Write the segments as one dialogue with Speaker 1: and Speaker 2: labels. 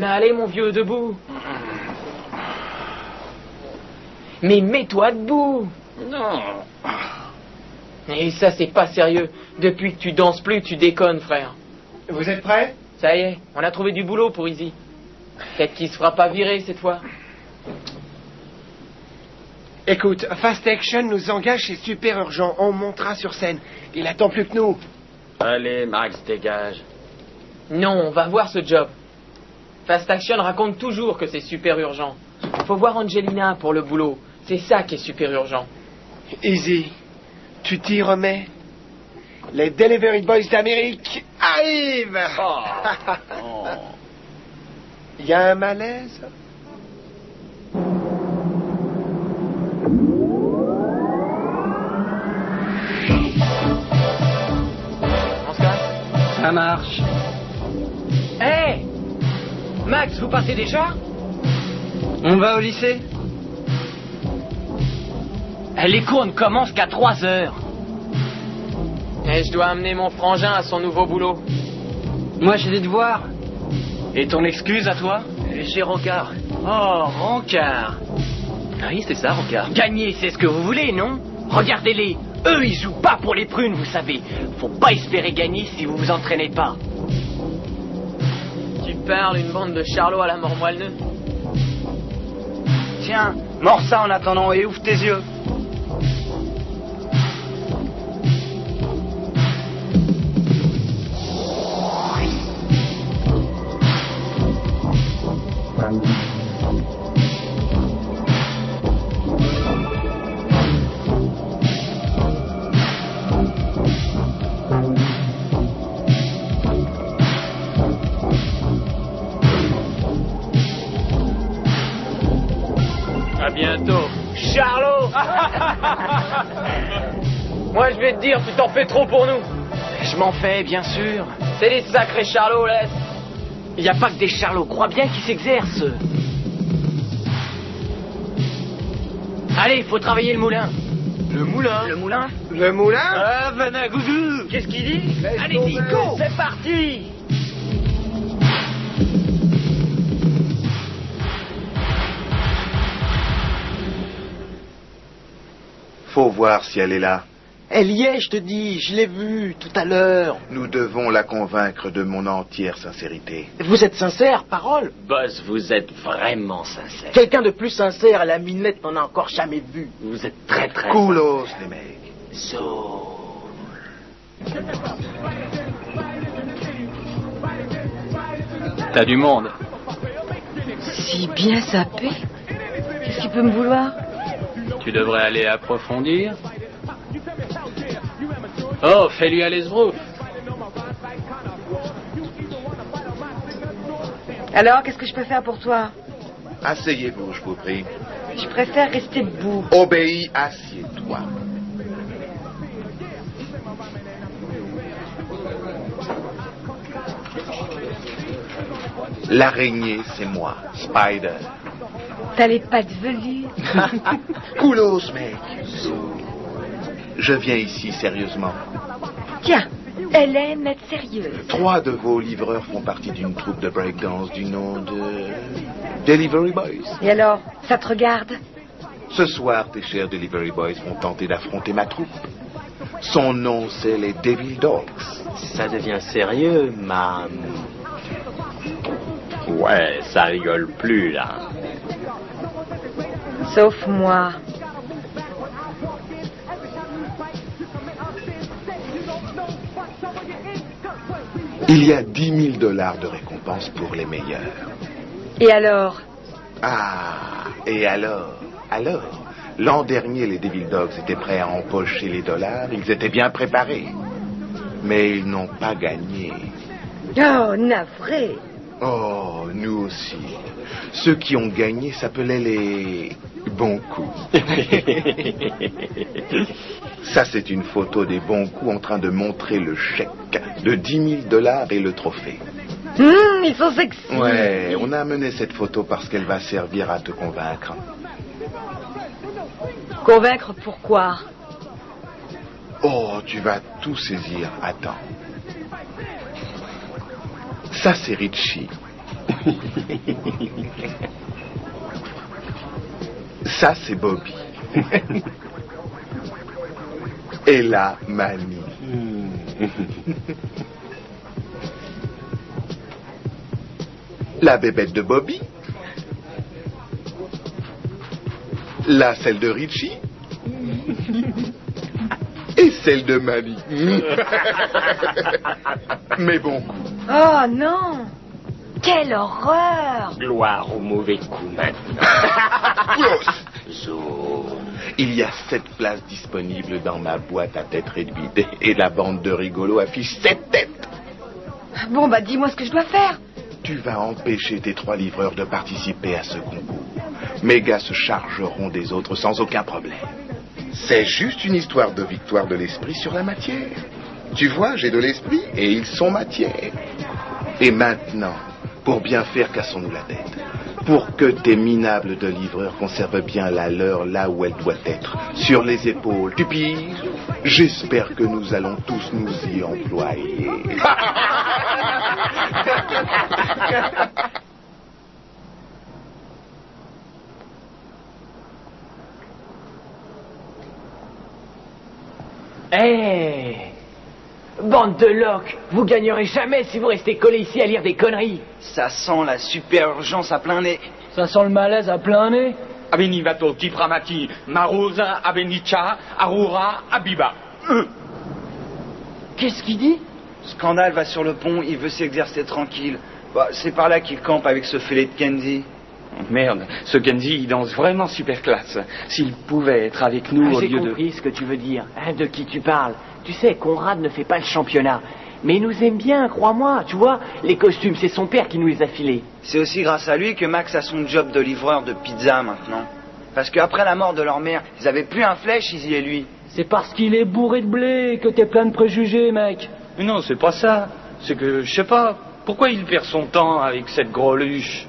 Speaker 1: Mais allez, mon vieux, debout. Mais mets-toi debout.
Speaker 2: Non.
Speaker 1: Et ça, c'est pas sérieux. Depuis que tu danses plus, tu déconnes, frère.
Speaker 3: Vous êtes prêts?
Speaker 1: Ça y est, on a trouvé du boulot pour Izzy. Peut-être qu'il se fera pas virer cette fois.
Speaker 3: Écoute, Fast Action nous engage, c'est super urgent. On montera sur scène. Il attend plus que nous.
Speaker 2: Allez, Max, dégage.
Speaker 1: Non, on va voir ce job. Fast Action raconte toujours que c'est super urgent. Faut voir Angelina pour le boulot. C'est ça qui est super urgent.
Speaker 3: Easy, tu t'y remets? Les Delivery Boys d'Amérique arrivent.
Speaker 2: Oh.
Speaker 3: Il y a un malaise?
Speaker 1: On se casse?
Speaker 4: Ça marche.
Speaker 1: Hé Max, vous partez déjà?
Speaker 4: On va au lycée?
Speaker 1: Les cours ne commencent qu'à 3h. Et je dois amener mon frangin à son nouveau boulot.
Speaker 4: Moi, j'ai des devoirs.
Speaker 1: Et ton excuse à toi?
Speaker 4: J'ai Rancard.
Speaker 1: Oh, Rancard.
Speaker 4: Oui, c'est ça, Rancard.
Speaker 1: Gagner, c'est ce que vous voulez, non? Regardez-les. Eux, ils jouent pas pour les prunes, vous savez. Faut pas espérer gagner si vous vous entraînez pas. Tu parles une bande de charlots à la mort moelleux.
Speaker 4: Tiens, mords ça en attendant et ouvre tes yeux.
Speaker 2: bientôt.
Speaker 4: Charlot.
Speaker 1: Moi, je vais te dire, tu t'en fais trop pour nous.
Speaker 4: Je m'en fais, bien sûr.
Speaker 1: C'est des sacrés charlots, laisse.
Speaker 4: Il n'y a pas que des charlots, crois bien qu'ils s'exercent. Allez, faut travailler le moulin.
Speaker 3: Le moulin.
Speaker 4: Le moulin?
Speaker 3: Le moulin?
Speaker 4: Ah, Vanagoudou. Qu'est-ce qu'il dit? Allez-y, go. C'est parti.
Speaker 5: Faut voir si elle est là.
Speaker 6: Elle y est, je te dis, je l'ai vue tout à l'heure.
Speaker 5: Nous devons la convaincre de mon entière sincérité.
Speaker 6: Vous êtes sincère, parole?
Speaker 2: Boss, vous êtes vraiment sincère.
Speaker 6: Quelqu'un de plus sincère à la minette n'en a encore jamais vu.
Speaker 2: Vous êtes très très...
Speaker 5: Coolos, les mecs.
Speaker 4: T'as du monde.
Speaker 7: Si bien sapé. Qu'est-ce qu'il peut me vouloir?
Speaker 4: Tu devrais aller approfondir. Oh, fais-lui aller Sbrouf.
Speaker 7: Alors, qu'est-ce que je peux faire pour toi?
Speaker 5: Asseyez-vous, je vous prie.
Speaker 7: Je préfère rester debout.
Speaker 5: Obéis, assieds-toi. L'araignée, c'est moi, Spider.
Speaker 7: T'as les pattes velues.
Speaker 5: Coolos, mec. Je viens ici sérieusement.
Speaker 7: Tiens, elle aime être sérieuse.
Speaker 5: 3 de vos livreurs font partie d'une troupe de breakdance du nom de... Delivery Boys.
Speaker 7: Et alors, ça te regarde?
Speaker 5: Ce soir, tes chers Delivery Boys vont tenter d'affronter ma troupe. Son nom, c'est les Devil Dogs.
Speaker 6: Ça devient sérieux, mam.
Speaker 2: Ouais, ça rigole plus, là.
Speaker 7: Sauf moi.
Speaker 5: Il y a $10 000 de récompense pour les meilleurs.
Speaker 7: Et alors?
Speaker 5: Ah, et alors? L'an dernier, les Devil Dogs étaient prêts à empocher les dollars. Ils étaient bien préparés. Mais ils n'ont pas gagné.
Speaker 7: Oh, navré.
Speaker 5: Oh, nous aussi. Ceux qui ont gagné s'appelaient les bons coups. Ça, c'est une photo des bons coups en train de montrer le chèque de $10 000 et le trophée.
Speaker 7: Ils sont sexy.
Speaker 5: Ouais, on a amené cette photo parce qu'elle va servir à te convaincre.
Speaker 7: Convaincre pourquoi?
Speaker 5: Oh, tu vas tout saisir. Attends. Ça, c'est Richie. Ça, c'est Bobby. Et là, Manny. La bébête de Bobby. Là, celle de Richie. Et celle de Manny. Mais bon coup.
Speaker 7: Oh non! Quelle horreur!
Speaker 2: Gloire au mauvais coup maintenant.
Speaker 5: Il y a 7 places disponibles dans ma boîte à tête réduite. Et la bande de rigolos affiche 7 têtes.
Speaker 7: Bon, bah dis-moi ce que je dois faire.
Speaker 5: Tu vas empêcher tes 3 livreurs de participer à ce concours. Mes gars se chargeront des autres sans aucun problème. C'est juste une histoire de victoire de l'esprit sur la matière. Tu vois, j'ai de l'esprit et ils sont matière. Et maintenant, pour bien faire, cassons-nous la tête. Pour que tes minables de livreurs conservent bien la leur là où elle doit être, sur les épaules. Tu piges? J'espère que nous allons tous nous y employer.
Speaker 4: Hé Bande de loques, vous gagnerez jamais si vous restez collés ici à lire des conneries.
Speaker 8: Ça sent la super urgence à plein nez.
Speaker 4: Ça sent le malaise à plein nez.
Speaker 2: Abenivato, Tipramati, Marosa, Abenicha, Arura, Abiba.
Speaker 4: Qu'est-ce qu'il dit?
Speaker 8: Scandale va sur le pont, il veut s'exercer tranquille. Bah, c'est par là qu'il campe avec ce fêlé de Kenzie.
Speaker 2: Merde, ce Kenzie, il danse vraiment super classe. S'il pouvait être avec nous au
Speaker 4: J'ai
Speaker 2: lieu de...
Speaker 4: compris ce que tu veux dire. Hein, de qui tu parles? Tu sais, Conrad ne fait pas le championnat. Mais il nous aime bien, crois-moi. Tu vois, les costumes, c'est son père qui nous les a filés.
Speaker 8: C'est aussi grâce à lui que Max a son job de livreur de pizza maintenant. Parce qu'après la mort de leur mère, ils avaient plus un flèche, Izzy et lui.
Speaker 4: C'est parce qu'il est bourré de blé que t'es plein de préjugés, mec.
Speaker 2: Mais non, c'est pas ça. C'est que, je sais pas, pourquoi il perd son temps avec cette greluche?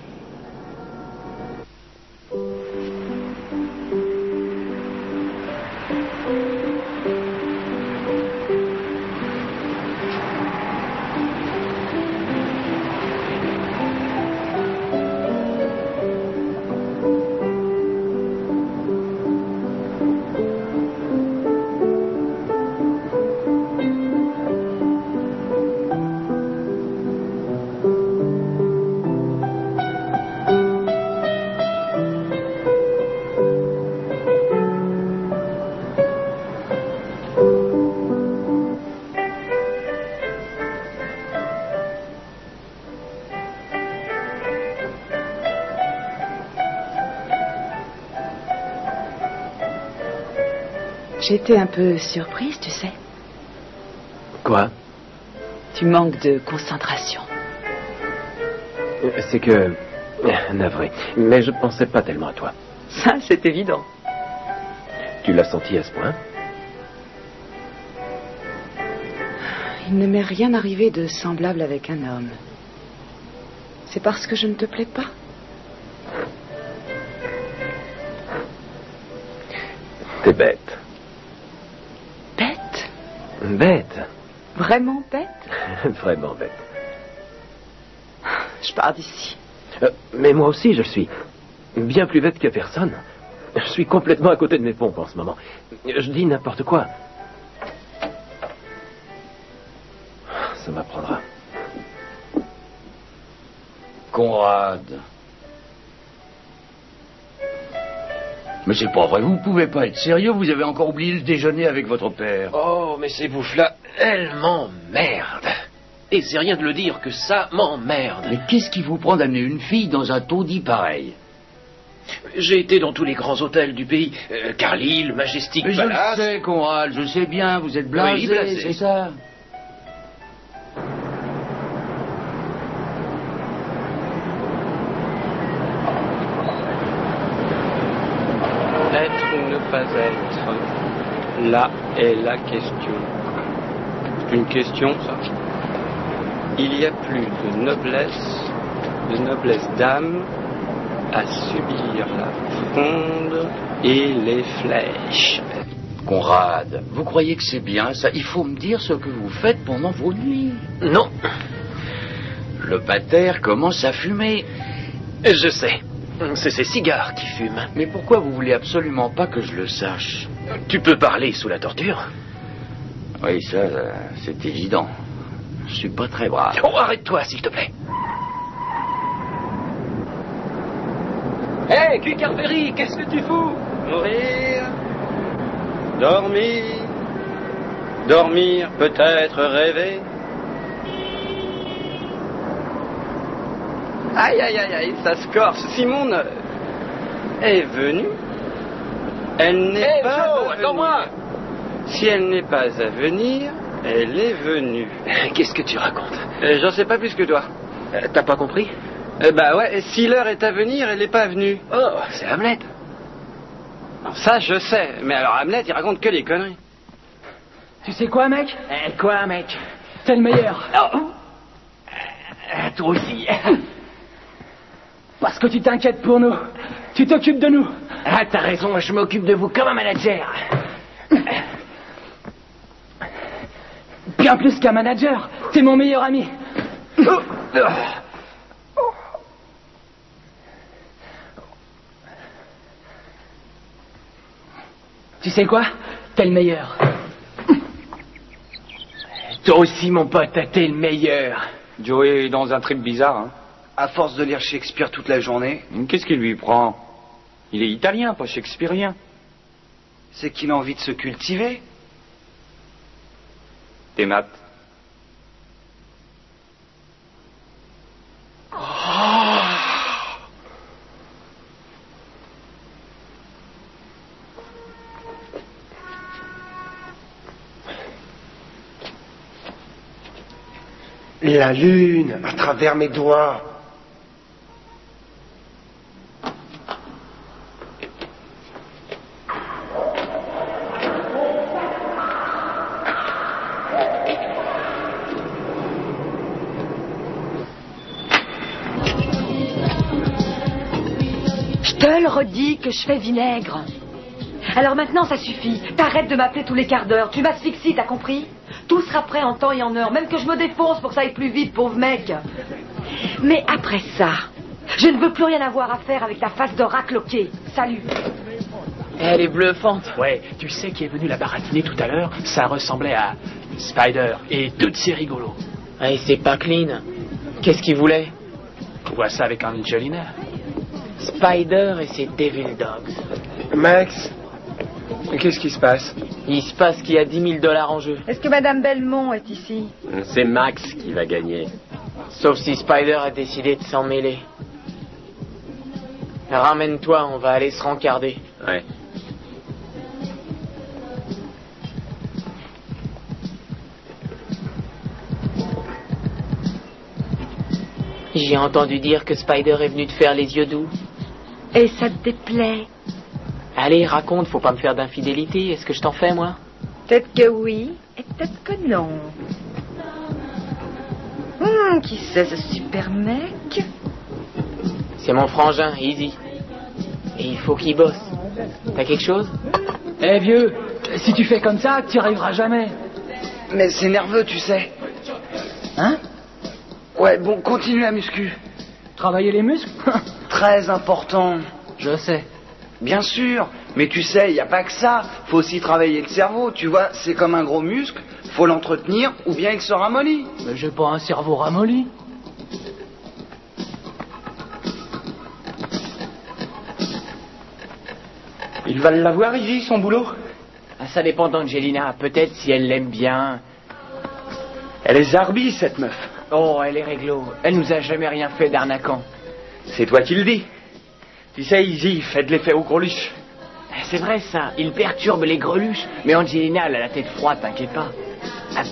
Speaker 7: J'étais un peu surprise, tu sais.
Speaker 6: Quoi?
Speaker 7: Tu manques de concentration.
Speaker 6: C'est que... Navré. Mais je pensais pas tellement à toi.
Speaker 7: Ça, c'est évident.
Speaker 6: Tu l'as senti à ce point?
Speaker 7: Il ne m'est rien arrivé de semblable avec un homme. C'est parce que je ne te plais pas?
Speaker 6: T'es bête.
Speaker 7: Bête?
Speaker 6: Bête.
Speaker 7: Vraiment bête?
Speaker 6: Vraiment bête.
Speaker 7: Je pars d'ici.
Speaker 6: Mais moi aussi, je suis bien plus bête que personne. Je suis complètement à côté de mes pompes en ce moment. Je dis n'importe quoi. Ça m'apprendra.
Speaker 9: Conrad. Mais c'est pas vrai, vous pouvez pas être sérieux, vous avez encore oublié le déjeuner avec votre père.
Speaker 6: Oh, mais ces bouffes-là, elles m'emmerdent. Et c'est rien de le dire que ça m'emmerde.
Speaker 9: Mais qu'est-ce qui vous prend d'amener une fille dans un taudis pareil?
Speaker 6: J'ai été dans tous les grands hôtels du pays. Carlisle, Majestic
Speaker 9: Mais
Speaker 6: Palace.
Speaker 9: je le sais, Conrad, je sais bien, vous êtes blasé,
Speaker 6: Oui, blasé.
Speaker 9: c'est ça.
Speaker 2: Être ou ne pas être, là est la question. C'est une question, ça. Il y a plus de noblesse d'âme, à subir la fronde et les flèches.
Speaker 9: Conrad, vous croyez que c'est bien ça? Il faut me dire ce que vous faites pendant vos nuits.
Speaker 6: Non,
Speaker 9: Le pater commence à fumer.
Speaker 6: je sais. C'est ces cigares qui fument.
Speaker 9: Mais pourquoi vous voulez absolument pas que je le sache?
Speaker 6: Tu peux parler sous la torture?
Speaker 9: Oui, ça, c'est évident. Je suis pas très brave.
Speaker 6: Oh, arrête-toi, s'il te plaît.
Speaker 1: Hé, Cuicarberry, qu'est-ce que tu fous? Mourir, dormir, dormir, peut-être rêver. Aïe, aïe, aïe, aïe, ça se corse. Simone est venue. Elle n'est pas à venir.
Speaker 6: Attends-moi.
Speaker 1: Si elle n'est pas à venir, elle est venue.
Speaker 6: Qu'est-ce que tu racontes?
Speaker 1: J'en sais pas plus que toi.
Speaker 6: T'as pas compris?
Speaker 1: Bah ouais, si l'heure est à venir, elle n'est pas venue.
Speaker 6: Oh, c'est Hamlet.
Speaker 1: Non, ça je sais, mais alors Hamlet il raconte que des conneries.
Speaker 4: Tu sais quoi, mec? Quoi, mec? T'es le meilleur.
Speaker 6: Toi aussi.
Speaker 4: Parce que tu t'inquiètes pour nous. Tu t'occupes de nous.
Speaker 6: Ah, t'as raison, je m'occupe de vous comme un manager.
Speaker 4: Bien plus qu'un manager. T'es mon meilleur ami. Tu sais quoi? T'es le meilleur.
Speaker 6: Toi aussi, mon pote, t'es le meilleur.
Speaker 2: Joey est dans un trip bizarre, hein.
Speaker 8: À force de lire Shakespeare toute la journée,
Speaker 2: Qu'est-ce qui lui prend? Il est italien, pas shakespearien.
Speaker 8: c'est qu'il a envie de se cultiver.
Speaker 2: Des maths.
Speaker 3: La lune, à travers mes doigts.
Speaker 10: te le redis que je fais vinaigre. Alors maintenant, ça suffit. T'arrêtes de m'appeler tous les quarts d'heure. Tu m'asphyxies, t'as compris? Tout sera prêt en temps et en heure. Même que je me défonce pour que ça aille plus vite, pauvre mec. Mais après ça, je ne veux plus rien avoir à faire avec ta face de racloqué. Salut.
Speaker 1: Elle est bluffante.
Speaker 4: Ouais, tu sais qui est venu la baratiner tout à l'heure? Ça ressemblait à Spider. Et toutes c'est rigolo.
Speaker 1: Et c'est pas clean. Qu'est-ce qu'il voulait?
Speaker 4: On voit ça avec Angelina.
Speaker 1: Spider et ses Devil Dogs.
Speaker 3: Max, qu'est-ce qui se passe?
Speaker 1: Il se passe qu'il y a $10,000 en jeu.
Speaker 10: Est-ce que Madame Belmont est ici?
Speaker 6: C'est Max qui va gagner.
Speaker 1: Sauf si Spider a décidé de s'en mêler. Ramène-toi, on va aller se rencarder.
Speaker 6: Ouais.
Speaker 1: J'ai entendu dire que Spider est venu te faire les yeux doux.
Speaker 10: Et ça te déplaît?
Speaker 1: Allez, raconte, faut pas me faire d'infidélité. Est-ce que je t'en fais, moi?
Speaker 10: Peut-être que oui, et peut-être que non. Qui c'est ce super mec?
Speaker 1: C'est mon frangin, Easy. Et il faut qu'il bosse. T'as quelque chose?
Speaker 4: Eh vieux, si tu fais comme ça, tu n'y arriveras jamais.
Speaker 8: Mais c'est nerveux, tu sais.
Speaker 4: Hein?
Speaker 8: Ouais, bon, continue la muscu.
Speaker 4: Travailler les muscles?
Speaker 8: Très important.
Speaker 4: Je sais.
Speaker 8: Bien sûr, mais tu sais, il n'y a pas que ça. Faut aussi travailler le cerveau, tu vois, c'est comme un gros muscle. Faut l'entretenir ou bien il se ramollit.
Speaker 4: Mais j'ai pas un cerveau ramolli.
Speaker 8: Il va l'avoir, Ivy, son boulot.
Speaker 4: Ça dépend d'Angelina. Peut-être si elle l'aime bien.
Speaker 8: Elle est zarbi, cette meuf.
Speaker 4: Oh, elle est réglo. Elle nous a jamais rien fait d'arnaquant.
Speaker 8: C'est toi qui le dis. Tu sais, Izzy, fait de l'effet aux greluches.
Speaker 4: C'est vrai ça, il perturbe les greluches. Mais Angelina, elle a la tête froide, t'inquiète pas.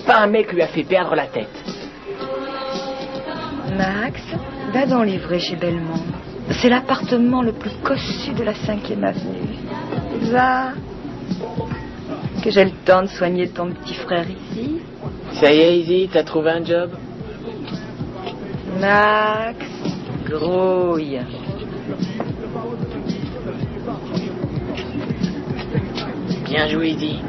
Speaker 4: Pas un mec lui a fait perdre la tête.
Speaker 10: Max, va dans livrer chez Belmont. C'est l'appartement le plus cossu de la 5e avenue. Va. Que j'ai le temps de soigner ton petit frère ici.
Speaker 1: Ça y est, Easy, t'as trouvé un job?
Speaker 10: Max, grouille.
Speaker 1: Bien joué, Easy.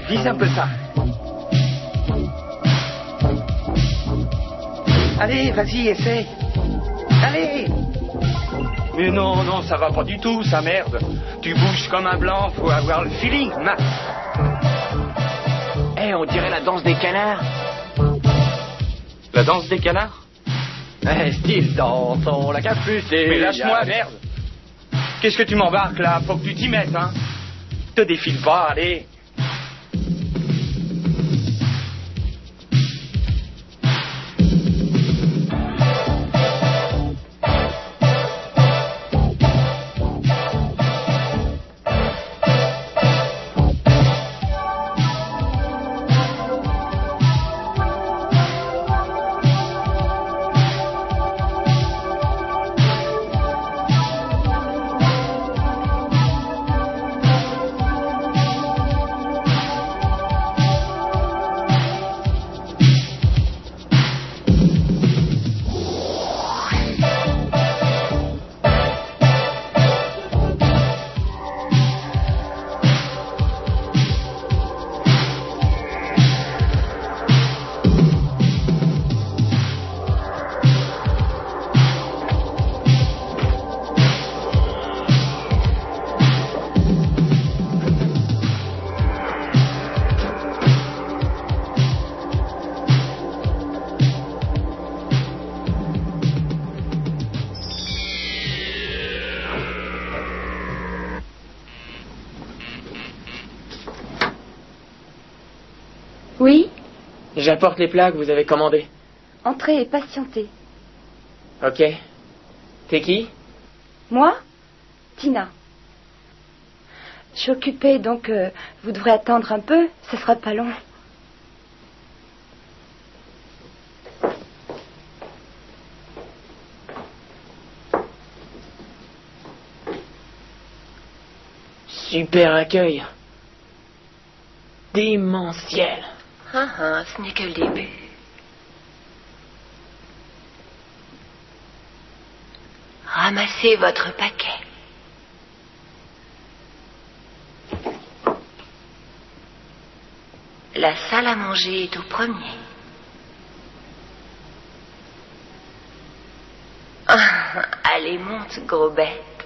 Speaker 8: Vise un peu ça. Allez, vas-y, essaye. Allez. Mais non, non, ça va pas du tout, ça merde. Tu bouges comme un blanc, faut avoir le feeling, Max.
Speaker 4: On dirait la danse des canards.
Speaker 2: La danse des canards?
Speaker 6: Style dansons la capucée.
Speaker 8: Mais lâche-moi, merde. Qu'est-ce que tu m'embarques là? Faut que tu t'y mettes, hein. Te défile pas, allez.
Speaker 1: J'apporte les plats que vous avez commandés.
Speaker 11: Entrez et patientez.
Speaker 1: Ok. T'es qui?
Speaker 11: Moi? Tina. Je suis occupée, donc vous devrez attendre un peu. Ce sera pas long.
Speaker 1: Super accueil. Démentiel.
Speaker 12: Ce n'est que le début. Ramassez votre paquet. La salle à manger est au premier. Allez, monte, gros bête.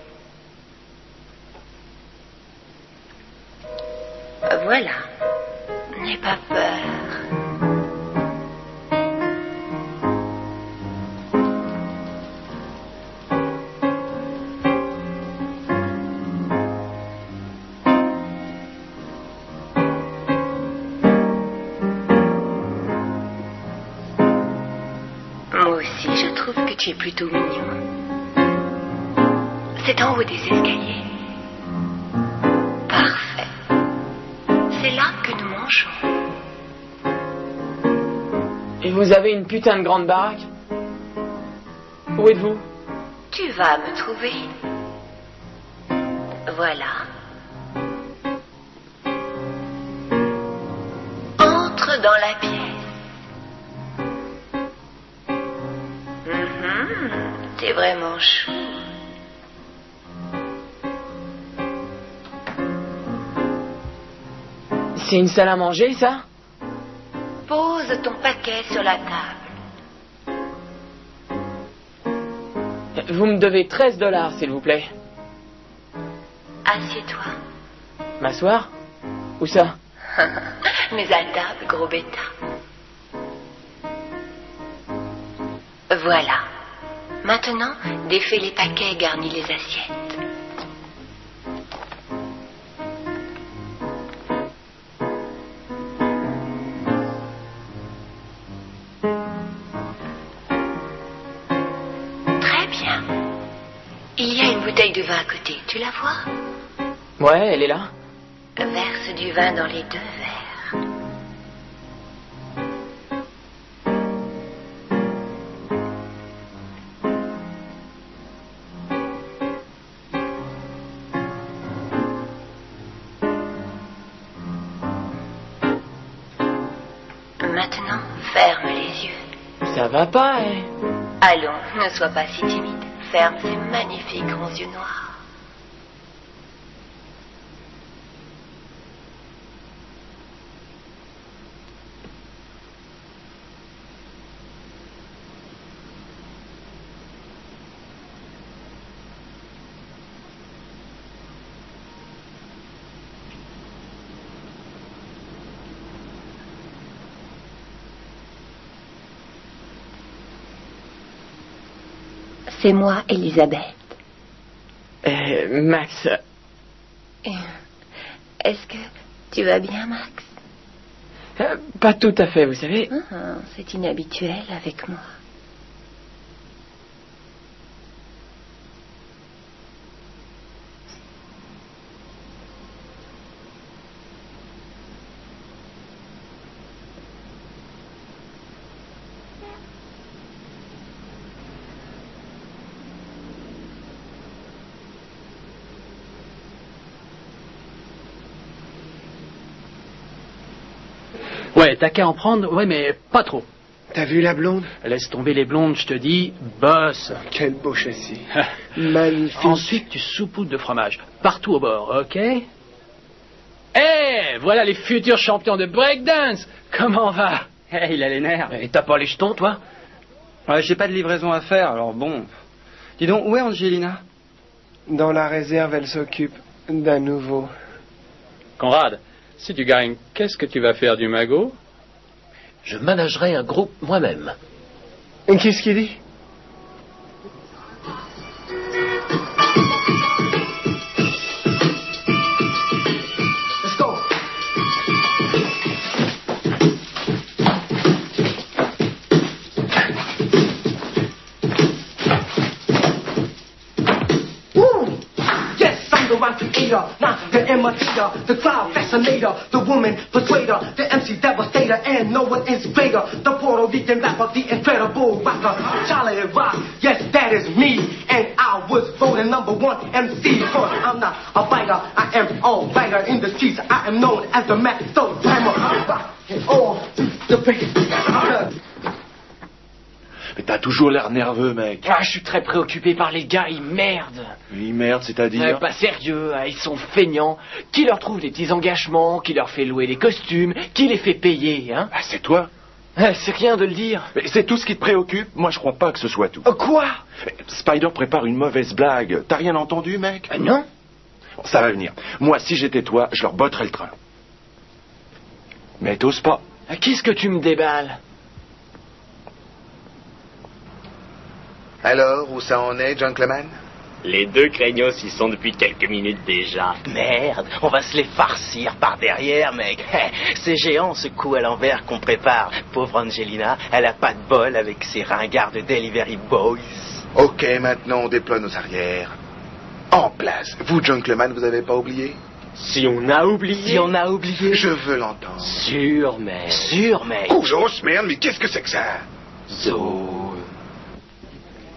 Speaker 12: Voilà. N'aie pas peur. Moi aussi, je trouve que tu es plutôt mignon. C'est en haut des escaliers. Parfait. C'est là que nous mangeons.
Speaker 1: Et vous avez une putain de grande baraque? Où êtes-vous?
Speaker 12: Tu vas me trouver. Voilà. Entre dans la pièce. T'es vraiment chou.
Speaker 1: C'est une salle à manger, ça?
Speaker 12: Pose ton paquet sur la table.
Speaker 1: Vous me devez $13, s'il vous plaît.
Speaker 12: Assieds-toi.
Speaker 1: M'asseoir? Où ça?
Speaker 12: Mais à table, gros bêta. Voilà. Maintenant, défais les paquets et garnis les assiettes. Très bien. Il y a une bouteille de vin à côté. Tu la vois?
Speaker 1: Ouais, elle est là.
Speaker 12: Verse du vin dans les 2 verres. Maintenant, ferme les yeux.
Speaker 1: Ça va pas, hein?
Speaker 12: Allons, ne sois pas si timide. Ferme ces magnifiques grands yeux noirs. C'est moi, Elisabeth.
Speaker 1: Max.
Speaker 12: Est-ce que tu vas bien, Max?
Speaker 1: Pas tout à fait, vous savez.
Speaker 12: C'est inhabituel avec moi.
Speaker 13: Ouais, t'as qu'à en prendre, ouais, mais pas trop.
Speaker 3: T'as vu la blonde?
Speaker 13: Laisse tomber les blondes, je te dis, bosse.
Speaker 3: Quel beau châssis. Magnifique.
Speaker 13: Ensuite, tu saupoudres de fromage, partout au bord, ok? Voilà les futurs champions de breakdance. Comment va?
Speaker 2: Il a les nerfs.
Speaker 6: Et t'as pas les jetons, toi?
Speaker 2: Ouais, j'ai pas de livraison à faire, alors bon. Dis donc, où est Angelina?
Speaker 3: Dans la réserve, elle s'occupe d'un nouveau.
Speaker 14: Conrad, si tu gagnes, qu'est-ce que tu vas faire du magot?
Speaker 6: Je managerai un groupe moi-même.
Speaker 3: Qu'est-ce qu'il dit?
Speaker 15: Let's go. rhyme creator, not the imitator, the crowd fascinator, the woman persuader, the MC devastator, and no one is greater. The Puerto Rican rapper, the incredible rocker, Charlie Rock. Yes, that is me, and I was voted #1 MC. Cause I'm not a fighter, I am a writer in the streets. I am known as the Master Timer. Oh, the biggest.
Speaker 16: Mais t'as toujours l'air nerveux, mec.
Speaker 4: Ah, je suis très préoccupé par les gars, ils merdent.
Speaker 16: Ils merdent, c'est-à-dire
Speaker 4: Pas sérieux, ils sont feignants. Qui leur trouve des petits engagements, qui leur fait louer les costumes, qui les fait payer, hein?
Speaker 16: Ah, c'est toi.
Speaker 4: C'est rien de le dire.
Speaker 16: Mais c'est tout ce qui te préoccupe? Moi, je crois pas que ce soit tout.
Speaker 4: Quoi?
Speaker 16: Spider prépare une mauvaise blague. T'as rien entendu, mec?
Speaker 4: Non.
Speaker 16: Bon, ça va venir. Moi, si j'étais toi, je leur botterais le train. Mais t'oses pas.
Speaker 4: Qu'est-ce que tu me déballes?
Speaker 5: Alors, où ça en est, gentlemen?
Speaker 17: Les deux craignos y sont depuis quelques minutes déjà.
Speaker 18: Merde, on va se les farcir par derrière, mec. C'est géant ce coup à l'envers qu'on prépare. Pauvre Angelina, elle a pas de bol avec ses ringards de Delivery Boys.
Speaker 5: Ok, maintenant on déploie nos arrières. En place. Vous, gentlemen, vous avez pas oublié?
Speaker 17: Si on a oublié.
Speaker 18: Si on a oublié.
Speaker 5: Je veux l'entendre.
Speaker 17: Sûr, mec.
Speaker 18: Sûr, mec.
Speaker 5: Courgeosse, merde, mais qu'est-ce que c'est que ça?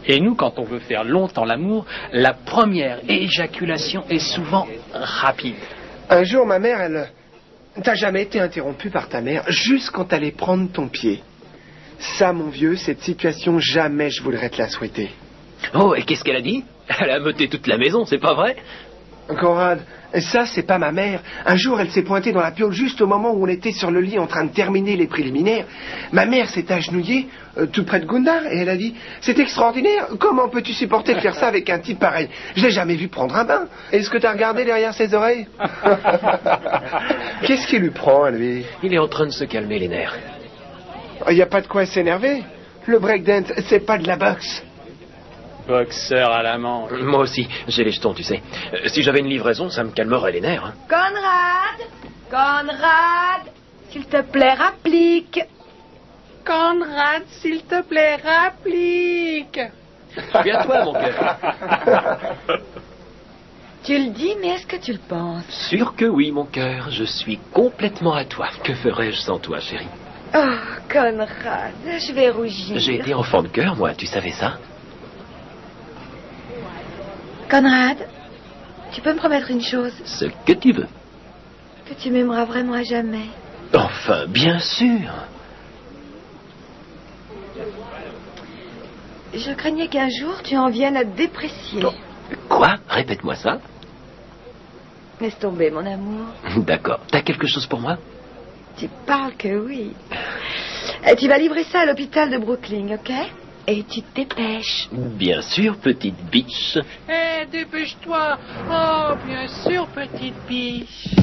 Speaker 14: Et nous, quand on veut faire longtemps l'amour, la première éjaculation est souvent rapide.
Speaker 3: Un jour, ma mère, elle... T'as jamais été interrompu par ta mère, juste quand t'allais prendre ton pied. Ça, mon vieux, cette situation, jamais je voudrais te la souhaiter.
Speaker 6: Oh, et qu'est-ce qu'elle a dit? Elle a meuté toute la maison, c'est pas vrai?
Speaker 3: Conrad, ça, c'est pas ma mère. Un jour, elle s'est pointée dans la piole juste au moment où on était sur le lit en train de terminer les préliminaires. Ma mère s'est agenouillée tout près de Gundar et elle a dit « C'est extraordinaire, comment peux-tu supporter de faire ça avec un type pareil? Je l'ai jamais vu prendre un bain. Est-ce que t'as regardé derrière ses oreilles ?» Qu'est-ce qui lui prend, lui?
Speaker 6: Il est en train de se calmer les nerfs.
Speaker 3: Il n'y a pas de quoi s'énerver. Le breakdance, c'est pas de la boxe.
Speaker 14: Boxeur à la manche.
Speaker 6: Moi aussi, j'ai les jetons, tu sais. Si j'avais une livraison, ça me calmerait les nerfs. Hein.
Speaker 11: Conrad, s'il te plaît, rapplique.
Speaker 13: Conrad, s'il te plaît, rapplique.
Speaker 6: Souviens-toi, mon cœur.
Speaker 11: Tu le dis, mais est-ce que tu le penses?
Speaker 6: Sûr que oui, mon cœur. Je suis complètement à toi. Que ferais-je sans toi, chérie?
Speaker 11: Oh, Conrad, je vais rougir.
Speaker 6: J'ai été enfant de cœur, moi, tu savais ça?
Speaker 11: Conrad, tu peux me promettre une chose?
Speaker 6: Ce que tu veux.
Speaker 11: Que tu m'aimeras vraiment à jamais.
Speaker 6: Enfin, bien sûr.
Speaker 11: Je craignais qu'un jour tu en viennes à te déprécier.
Speaker 6: Non. Quoi? Répète-moi ça.
Speaker 11: Laisse tomber, mon amour.
Speaker 6: D'accord. T'as quelque chose pour moi?
Speaker 11: Tu parles que oui. Tu vas livrer ça à l'hôpital de Brooklyn, ok? Et tu te dépêches.
Speaker 6: Bien sûr, petite biche.
Speaker 13: Dépêche-toi. Oh, bien sûr, petite biche.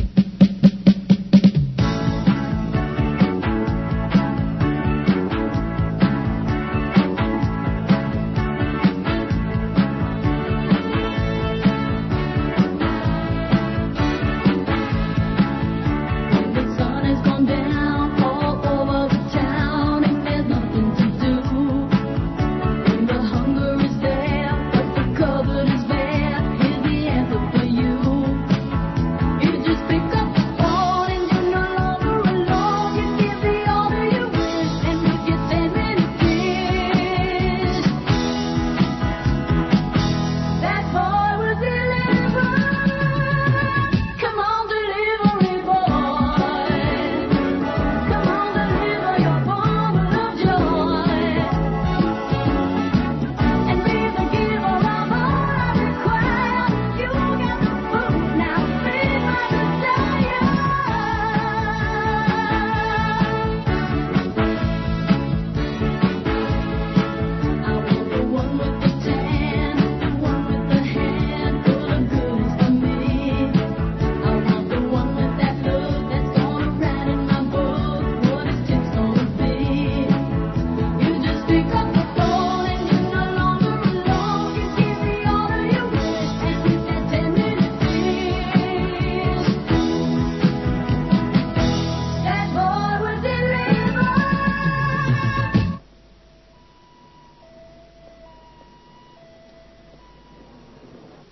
Speaker 19: Just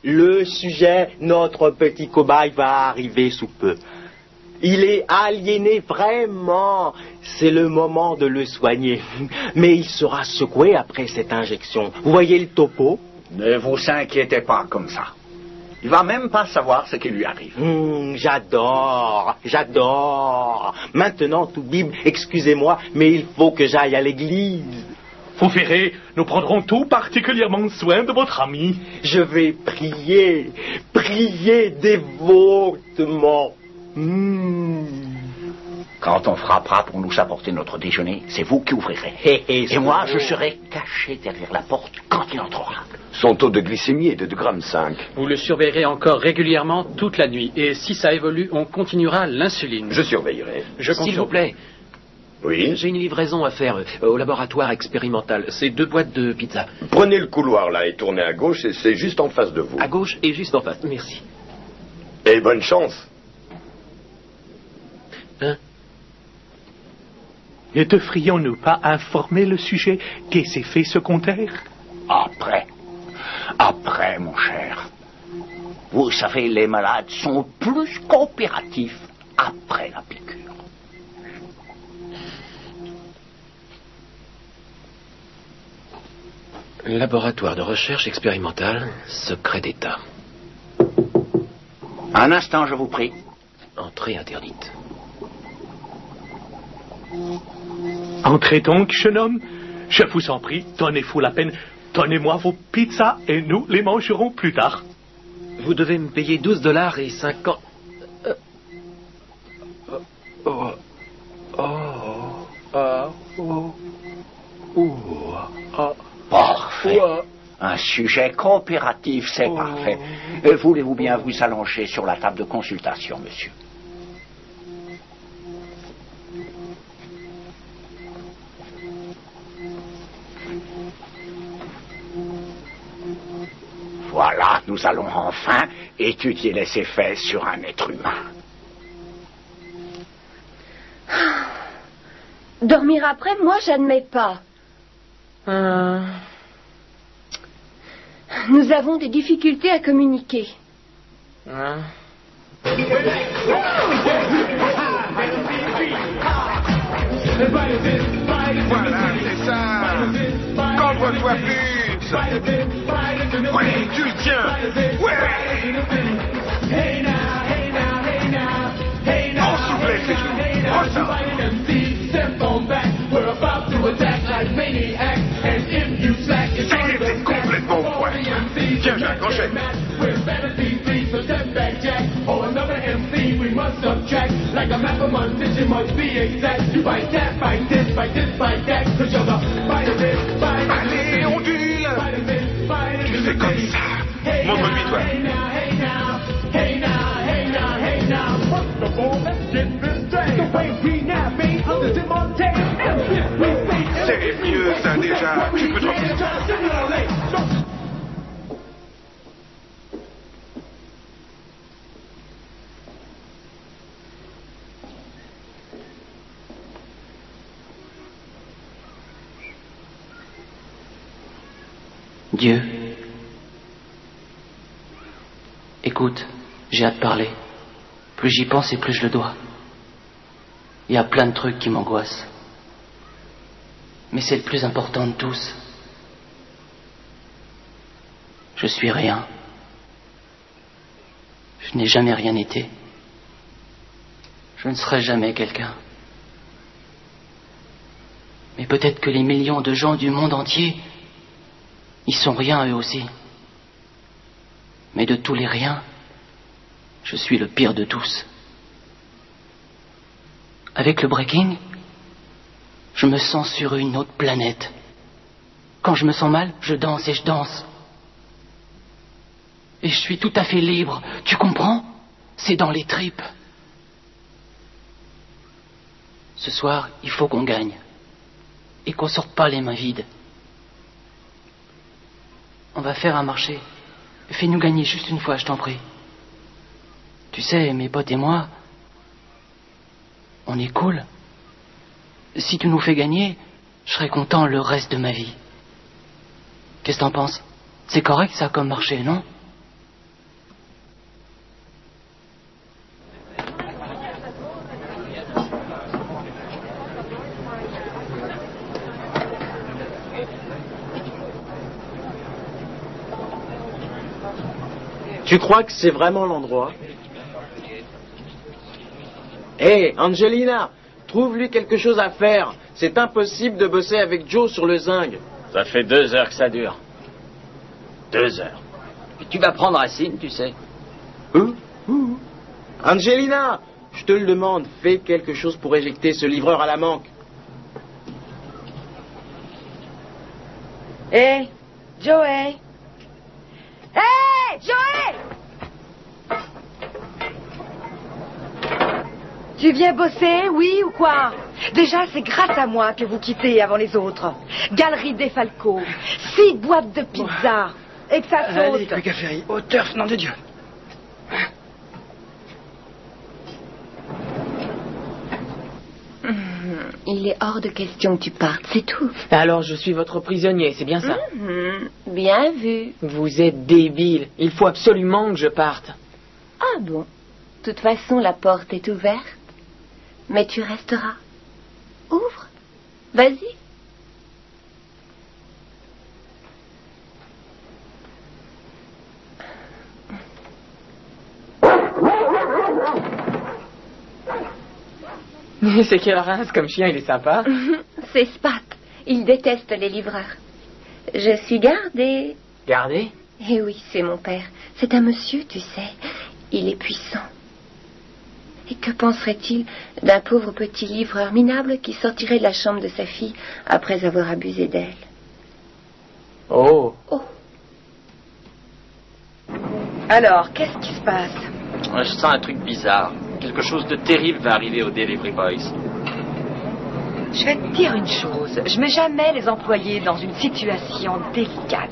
Speaker 18: le sujet, notre petit cobaye, va arriver sous peu. Il est aliéné vraiment. C'est le moment de le soigner. Mais il sera secoué après cette injection. Vous voyez le topo?
Speaker 9: Ne vous inquiétez pas comme ça. Il va même pas savoir ce qui lui arrive.
Speaker 18: J'adore. Maintenant, tout Bible, excusez-moi, mais il faut que j'aille à l'église.
Speaker 19: Vous verrez, nous prendrons tout particulièrement soin de votre ami.
Speaker 18: Je vais prier dévotement.
Speaker 9: Quand on frappera pour nous apporter notre déjeuner, c'est vous qui ouvrirez. Et moi, je serai caché derrière la porte quand il entrera.
Speaker 20: Son taux de glycémie est de 2,5 g.
Speaker 14: Vous le surveillerez encore régulièrement toute la nuit. Et si ça évolue, on continuera l'insuline.
Speaker 20: Je surveillerai.
Speaker 6: S'il vous plaît.
Speaker 20: Oui.
Speaker 6: J'ai une livraison à faire au laboratoire expérimental. C'est 2 boîtes de pizza.
Speaker 20: Prenez le couloir là et tournez à gauche et c'est juste en face de vous.
Speaker 6: À gauche et juste en face. Merci.
Speaker 20: Et bonne chance.
Speaker 6: Hein?
Speaker 19: Ne devrions-nous pas informer le sujet que ces faits secondaires?
Speaker 9: Après, mon cher. Vous savez, les malades sont plus coopératifs après la piqûre.
Speaker 6: Laboratoire de recherche expérimentale, secret d'État.
Speaker 9: Un instant, je vous prie.
Speaker 6: Entrée interdite.
Speaker 19: Entrez donc, jeune homme. Je vous en prie, donnez-vous la peine. Donnez-moi vos pizzas et nous les mangerons plus tard.
Speaker 6: Vous devez me payer $12.50.
Speaker 9: Parfait. Un sujet coopératif, c'est parfait. Voulez-vous bien vous allonger sur la table de consultation, monsieur? Voilà, nous allons enfin étudier les effets sur un être humain.
Speaker 11: Dormir après, moi, j'admets pas. Nous avons des difficultés à communiquer.
Speaker 5: Voilà, c'est ça. Couvre-toi plus. Ouais, tu le tiens. Ouais. Ensoufflez ses genoux. Prends ça. C'est complètement froid. Tiens, j'ai un crochet. Allez, ondule. Tu fais comme ça. Montre-lui, toi. C'est mieux, ça, déjà. Tu peux t'en...
Speaker 6: Dieu, écoute, j'ai hâte de parler. Plus j'y pense et plus je le dois. Il y a plein de trucs qui m'angoissent. Mais c'est le plus important de tous. Je suis rien. Je n'ai jamais rien été. Je ne serai jamais quelqu'un. Mais peut-être que les millions de gens du monde entier, ils sont rien eux aussi. Mais de tous les riens, je suis le pire de tous. Avec le breaking, je me sens sur une autre planète. Quand je me sens mal, je danse et je danse. Et je suis tout à fait libre, tu comprends? C'est dans les tripes. Ce soir, il faut qu'on gagne. Et qu'on sorte pas les mains vides. On va faire un marché. Fais-nous gagner juste une fois, je t'en prie. Tu sais, mes potes et moi, on est cool. Si tu nous fais gagner, je serai content le reste de ma vie. Qu'est-ce que t'en penses? C'est correct ça comme marché, non?
Speaker 18: Tu crois que c'est vraiment l'endroit? Hé, Angelina, trouve-lui quelque chose à faire. C'est impossible de bosser avec Joe sur le zinc.
Speaker 17: Ça fait 2 heures que ça dure. 2 heures.
Speaker 4: Et tu vas prendre Racine, tu sais.
Speaker 18: Angelina, je te le demande, fais quelque chose pour éjecter ce livreur à la manque.
Speaker 10: Hé, Joey. Hé, Joey! Tu viens bosser, oui ou quoi? Déjà, c'est grâce à moi que vous quittez avant les autres. Galerie des Falcos, 6 boîtes de pizza, et que ça saute.
Speaker 3: Allez, le café, au turf, nom de Dieu.
Speaker 12: Il est hors de question que tu partes, c'est tout.
Speaker 1: Alors je suis votre prisonnier, c'est bien ça?
Speaker 12: Bien vu.
Speaker 1: Vous êtes débile. Il faut absolument que je parte.
Speaker 12: Ah bon? De toute façon, la porte est ouverte. Mais tu resteras. Ouvre. Vas-y.
Speaker 1: C'est quelle race comme chien, il est sympa.
Speaker 12: C'est Spot. Il déteste les livreurs. Je suis gardée.
Speaker 1: Gardée?
Speaker 12: Eh oui, c'est mon père. C'est un monsieur, tu sais. Il est puissant. Et que penserait-il d'un pauvre petit livreur minable qui sortirait de la chambre de sa fille après avoir abusé d'elle?
Speaker 1: Oh.
Speaker 10: Alors, qu'est-ce qui se passe?
Speaker 17: Je sens un truc bizarre. Quelque chose de terrible va arriver au Delivery Boys.
Speaker 10: Je vais te dire une chose. Je mets jamais les employés dans une situation délicate.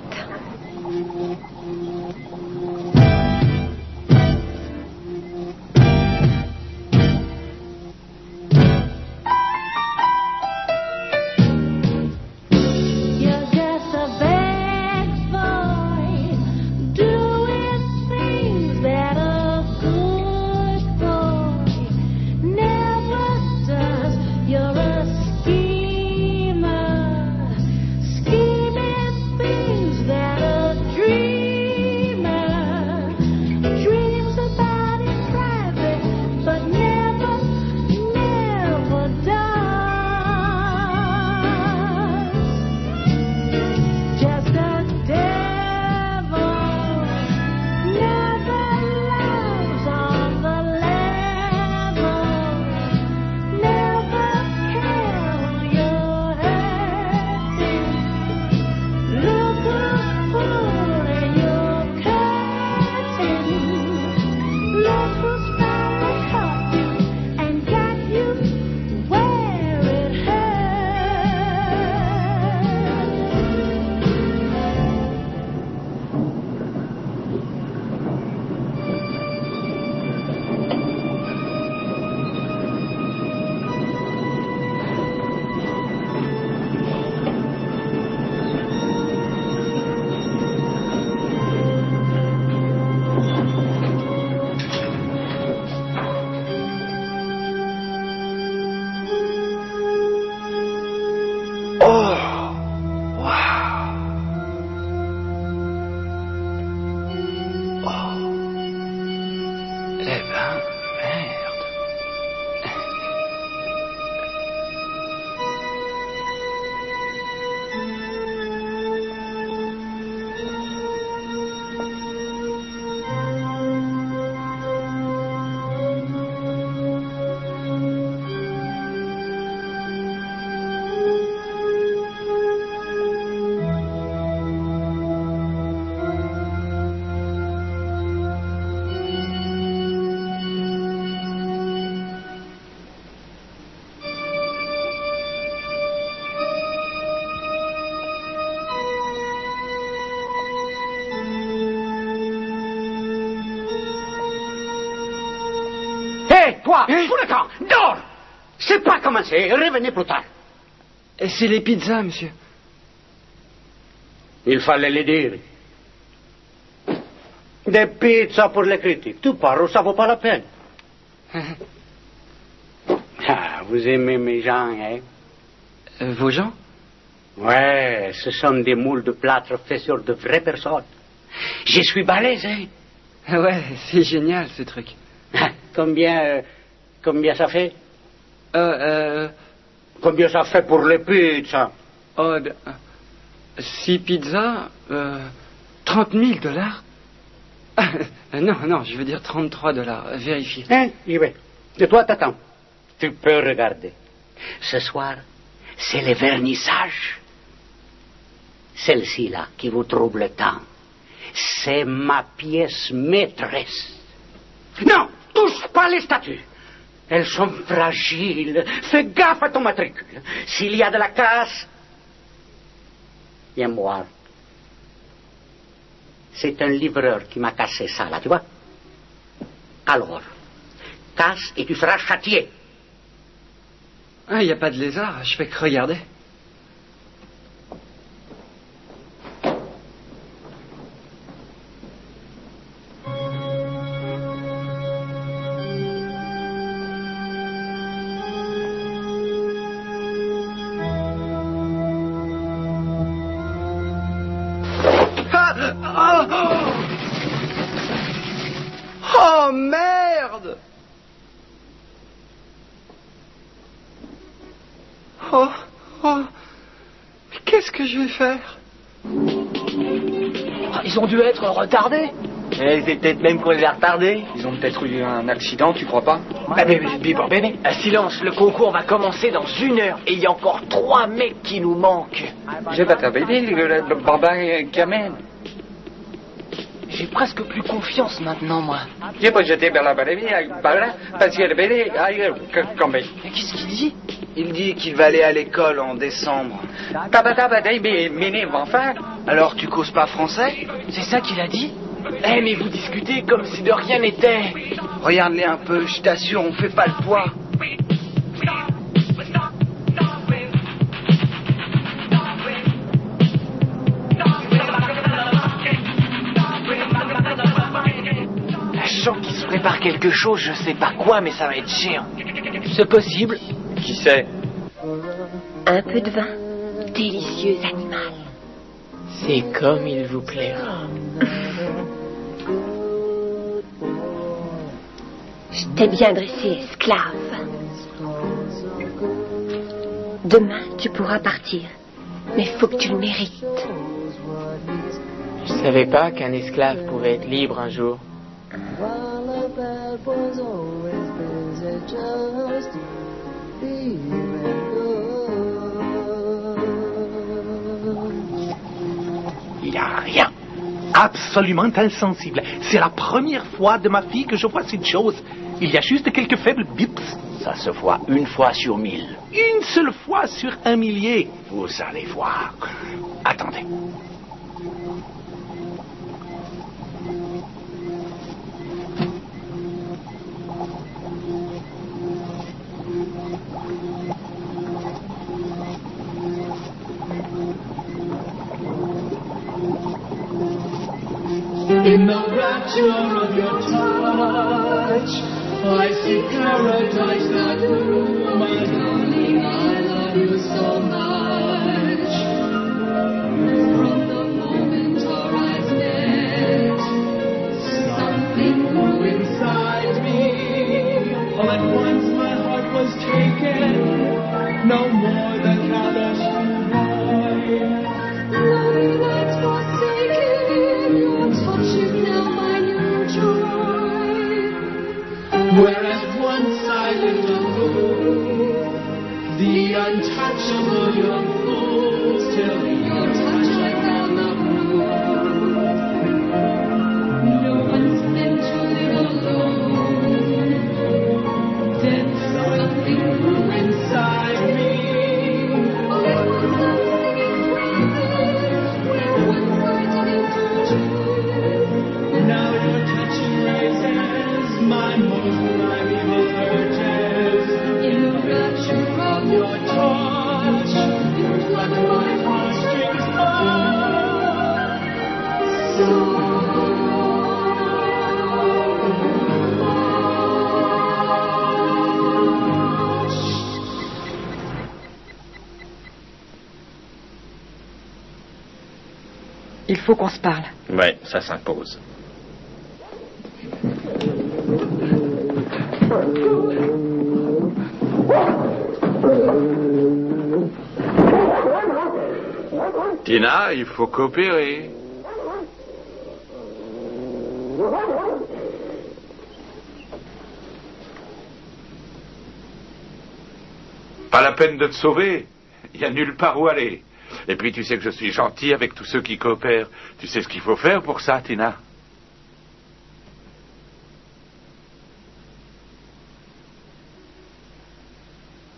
Speaker 9: Toi, tout le temps, dors! C'est pas commencé, revenez plus tard.
Speaker 3: C'est les pizzas, monsieur.
Speaker 9: Il fallait le dire. Des pizzas pour les critiques. Tu parles, ça vaut pas la peine. Ah, vous aimez mes gens, hein?
Speaker 3: Vos gens?
Speaker 9: Ouais, ce sont des moules de plâtre faits sur de vraies personnes. Je suis balèze, hein?
Speaker 2: Ouais, c'est génial ce truc.
Speaker 9: Combien ça fait Combien ça fait pour les pizzas?
Speaker 2: 6 pizzas, 30 000 dollars. Non, je veux dire 33 dollars. Vérifiez.
Speaker 9: J'y vais. Et toi, t'attends. Tu peux regarder. Ce soir, c'est le vernissage. Celle-ci là, qui vous trouble tant, c'est ma pièce maîtresse. Non, touche pas les statues. Elles sont fragiles. Fais gaffe à ton matricule. S'il y a de la casse, viens voir. C'est un livreur qui m'a cassé ça, là, tu vois. Alors, casse et tu seras châtié.
Speaker 2: Ah, il n'y a pas de lézard, je fais que regarder.
Speaker 3: Oh merde! Oh, mais qu'est-ce que je vais faire?
Speaker 4: Ils ont dû être retardés.
Speaker 18: Et c'est peut-être même qu'on les a retardés.
Speaker 8: Ils ont peut-être eu un accident, tu crois pas?
Speaker 4: Bébé, silence, le concours va commencer dans 1 heure et il y a encore 3 mecs qui nous manquent.
Speaker 8: J'ai pas travaillé, le barbare Kamen.
Speaker 6: J'ai presque plus confiance maintenant, moi.
Speaker 8: J'ai pas jeté vers la balévie, par là, parce que le bébé,
Speaker 6: Mais qu'est-ce qu'il dit?
Speaker 3: Il dit qu'il va aller à l'école en décembre. Alors tu causes pas français?
Speaker 6: C'est ça qu'il a dit? Mais vous discutez comme si de rien n'était.
Speaker 3: Regarde-les un peu, je t'assure, on fait pas le poids.
Speaker 4: Je sens qu'il se prépare quelque chose, je sais pas quoi, mais ça va être chiant.
Speaker 6: C'est possible.
Speaker 8: Qui sait?
Speaker 12: Un peu de vin, délicieux animal.
Speaker 1: C'est comme il vous plaira.
Speaker 12: Je t'ai bien dressé, esclave. Demain, tu pourras partir. Mais faut que tu le mérites.
Speaker 1: Je savais pas qu'un esclave pouvait être libre un jour.
Speaker 19: Il n'y a rien. Absolument insensible. C'est la première fois de ma vie que je vois cette chose. Il y a juste quelques faibles bips.
Speaker 9: Ça se voit 1 fois sur 1000.
Speaker 19: Une seule fois sur 1 millier.
Speaker 9: Vous allez voir. Attendez.
Speaker 15: In the rapture of your touch, I see paradise not room. My darling, I love you so much. From the moment our eyes met, something grew inside me. All at once my heart was taken, no more the callous boy. Lonely nights forsaken, your touch is now my new joy. Whereas once I lived alone, the untouchable young fool, still your touch I found the room. No one's meant to live alone. Then something grew inside me. Oh, it was like singing praises where once I didn't do. Now your touch raises my most primeval urges. In the rapture of your touch, you pluck my heartstrings
Speaker 10: Il faut qu'on se parle.
Speaker 17: Ouais, ça s'impose.
Speaker 21: Tina, il faut coopérer. Pas la peine de te sauver. Il n'y a nulle part où aller. Et puis tu sais que je suis gentil avec tous ceux qui coopèrent. Tu sais ce qu'il faut faire pour ça, Tina?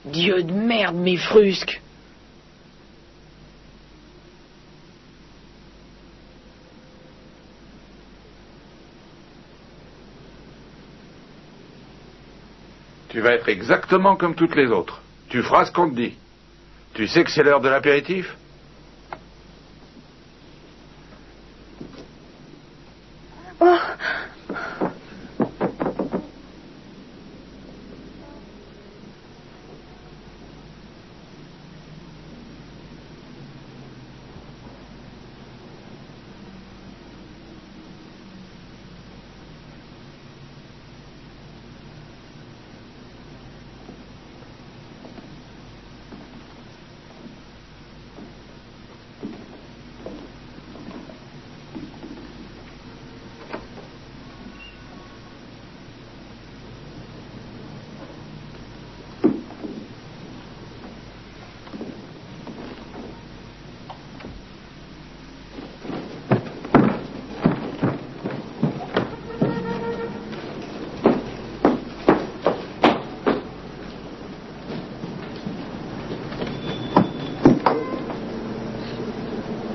Speaker 1: Dieu de merde, mes frusques.
Speaker 21: Tu vas être exactement comme toutes les autres. Tu feras ce qu'on te dit. Tu sais que c'est l'heure de l'apéritif?
Speaker 11: Oh.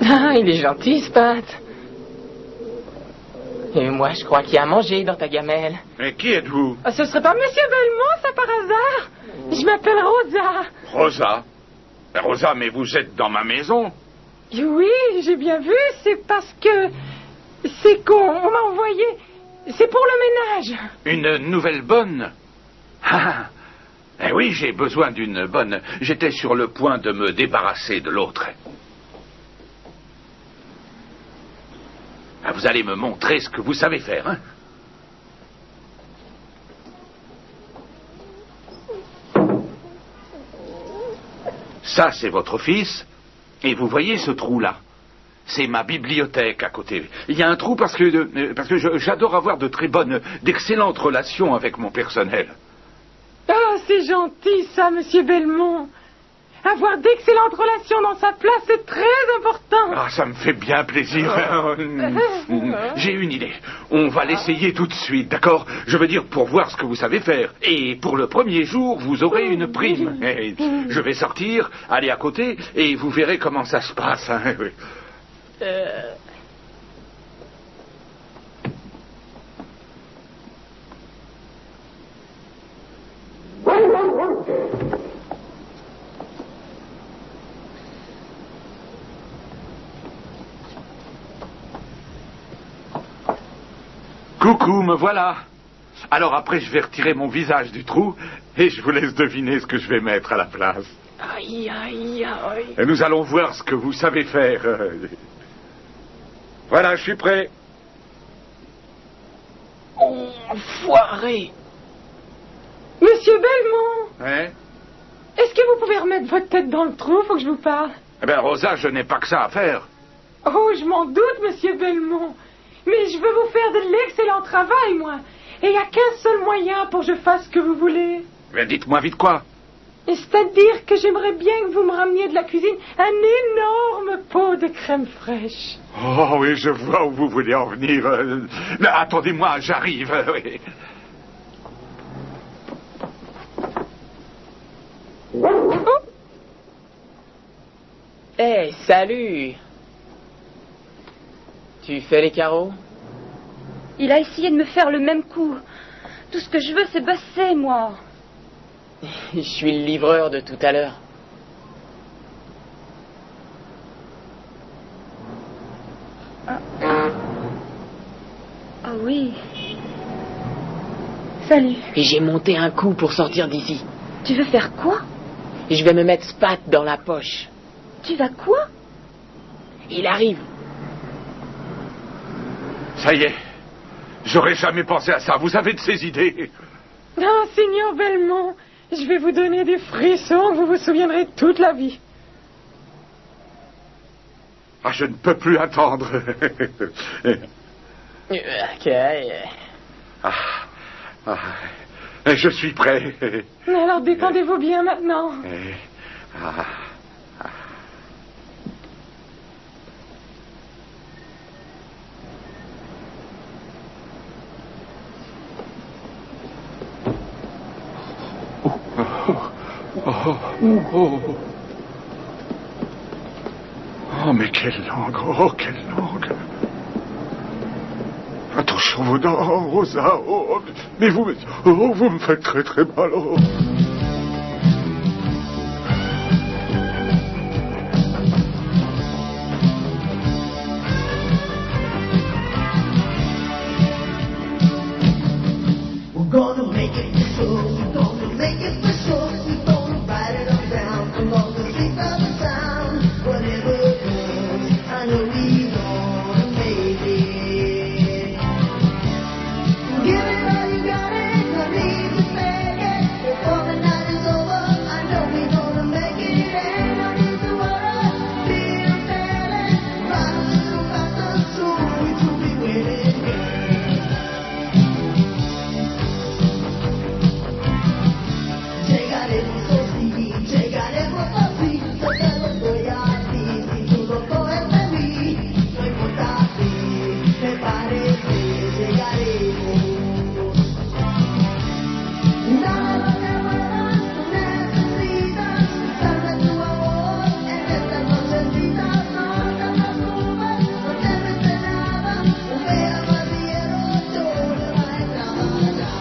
Speaker 1: Ah, il est gentil, Spot. Et moi, je crois qu'il y a à manger dans ta gamelle.
Speaker 21: Mais qui êtes-vous?
Speaker 10: Ah, ce serait pas Monsieur Belmont, ça, par hasard? Je m'appelle Rosa.
Speaker 21: Rosa? Rosa, mais vous êtes dans ma maison?
Speaker 10: Oui, j'ai bien vu, c'est parce que... C'est qu'on m'a envoyé... C'est pour le ménage.
Speaker 21: Une nouvelle bonne? Ah, eh oui, j'ai besoin d'une bonne. J'étais sur le point de me débarrasser de l'autre. Ah, vous allez me montrer ce que vous savez faire, hein? Ça, c'est votre office. Et vous voyez ce trou-là? C'est ma bibliothèque à côté. Il y a un trou parce que j'adore avoir d'excellentes relations avec mon personnel.
Speaker 10: Ah, c'est gentil, ça, Monsieur Belmont. Avoir d'excellentes relations dans sa place, c'est très important.
Speaker 21: Ah, ça me fait bien plaisir. J'ai une idée. On va l'essayer tout de suite, d'accord? Je veux dire, pour voir ce que vous savez faire. Et pour le premier jour, vous aurez une prime. Et je vais sortir, aller à côté, et vous verrez comment ça se passe. Hein. Coucou, me voilà. Alors après, je vais retirer mon visage du trou et je vous laisse deviner ce que je vais mettre à la place.
Speaker 1: Aïe, aïe, aïe.
Speaker 21: Et nous allons voir ce que vous savez faire. Voilà, je suis prêt.
Speaker 1: Oh, enfoiré.
Speaker 10: Monsieur Belmont.
Speaker 21: Hein?
Speaker 10: Est-ce que vous pouvez remettre votre tête dans le trou? Faut que je vous parle.
Speaker 21: Eh bien, Rosa, je n'ai pas que ça à faire.
Speaker 10: Oh, je m'en doute, Monsieur Belmont. Mais je veux vous faire de l'excellent travail, moi. Et il n'y a qu'un seul moyen pour que je fasse ce que vous voulez.
Speaker 21: Mais dites-moi vite quoi.
Speaker 10: C'est-à-dire que j'aimerais bien que vous me rameniez de la cuisine un énorme pot de crème fraîche.
Speaker 21: Oh oui, je vois où vous voulez en venir. Attendez-moi, j'arrive. Oui.
Speaker 1: Hey, salut. Tu fais les carreaux?
Speaker 11: Il a essayé de me faire le même coup. Tout ce que je veux, c'est bosser, moi.
Speaker 1: Je suis le livreur de tout à l'heure.
Speaker 11: Ah oui. Salut.
Speaker 1: Et j'ai monté un coup pour sortir d'ici.
Speaker 11: Tu veux faire quoi?
Speaker 1: Je vais me mettre Spat dans la poche.
Speaker 11: Tu vas quoi?
Speaker 1: Il arrive.
Speaker 21: Ça y est. J'aurais jamais pensé à ça. Vous avez de ces idées.
Speaker 7: Ah, Seigneur Belmont, je vais vous donner des frissons que vous vous souviendrez toute la vie.
Speaker 21: Ah, je ne peux plus attendre.
Speaker 1: Ok.
Speaker 21: Je suis prêt.
Speaker 7: Alors détendez-vous bien maintenant.
Speaker 21: Oh, mais quelle langue, oh, quelle langue. Attention vos dents, Rosa, oh, mais vous me faites très très mal, oh.
Speaker 15: We're gonna make it for sure. We're gonna make it for sure. We're gonna ride it all down along the streets of the town. Whatever it comes, I know we're gonna make it. Give it all you got it, no need to fake it. Before the night is over, I know we're gonna make it. Ain't no need to worry, feel feeling. Ride a little faster, soon we will be winning. Llegaremos así, llegaremos así, yo te lo doy a ti, si tú lo coges de mí, no importa si me parece, llegaremos. Nada lo que muevas, tú necesitas, salve tu amor, en esta nochecita, no te preocupes, no temes de nada, un vea caballero, yo le voy a trabajar.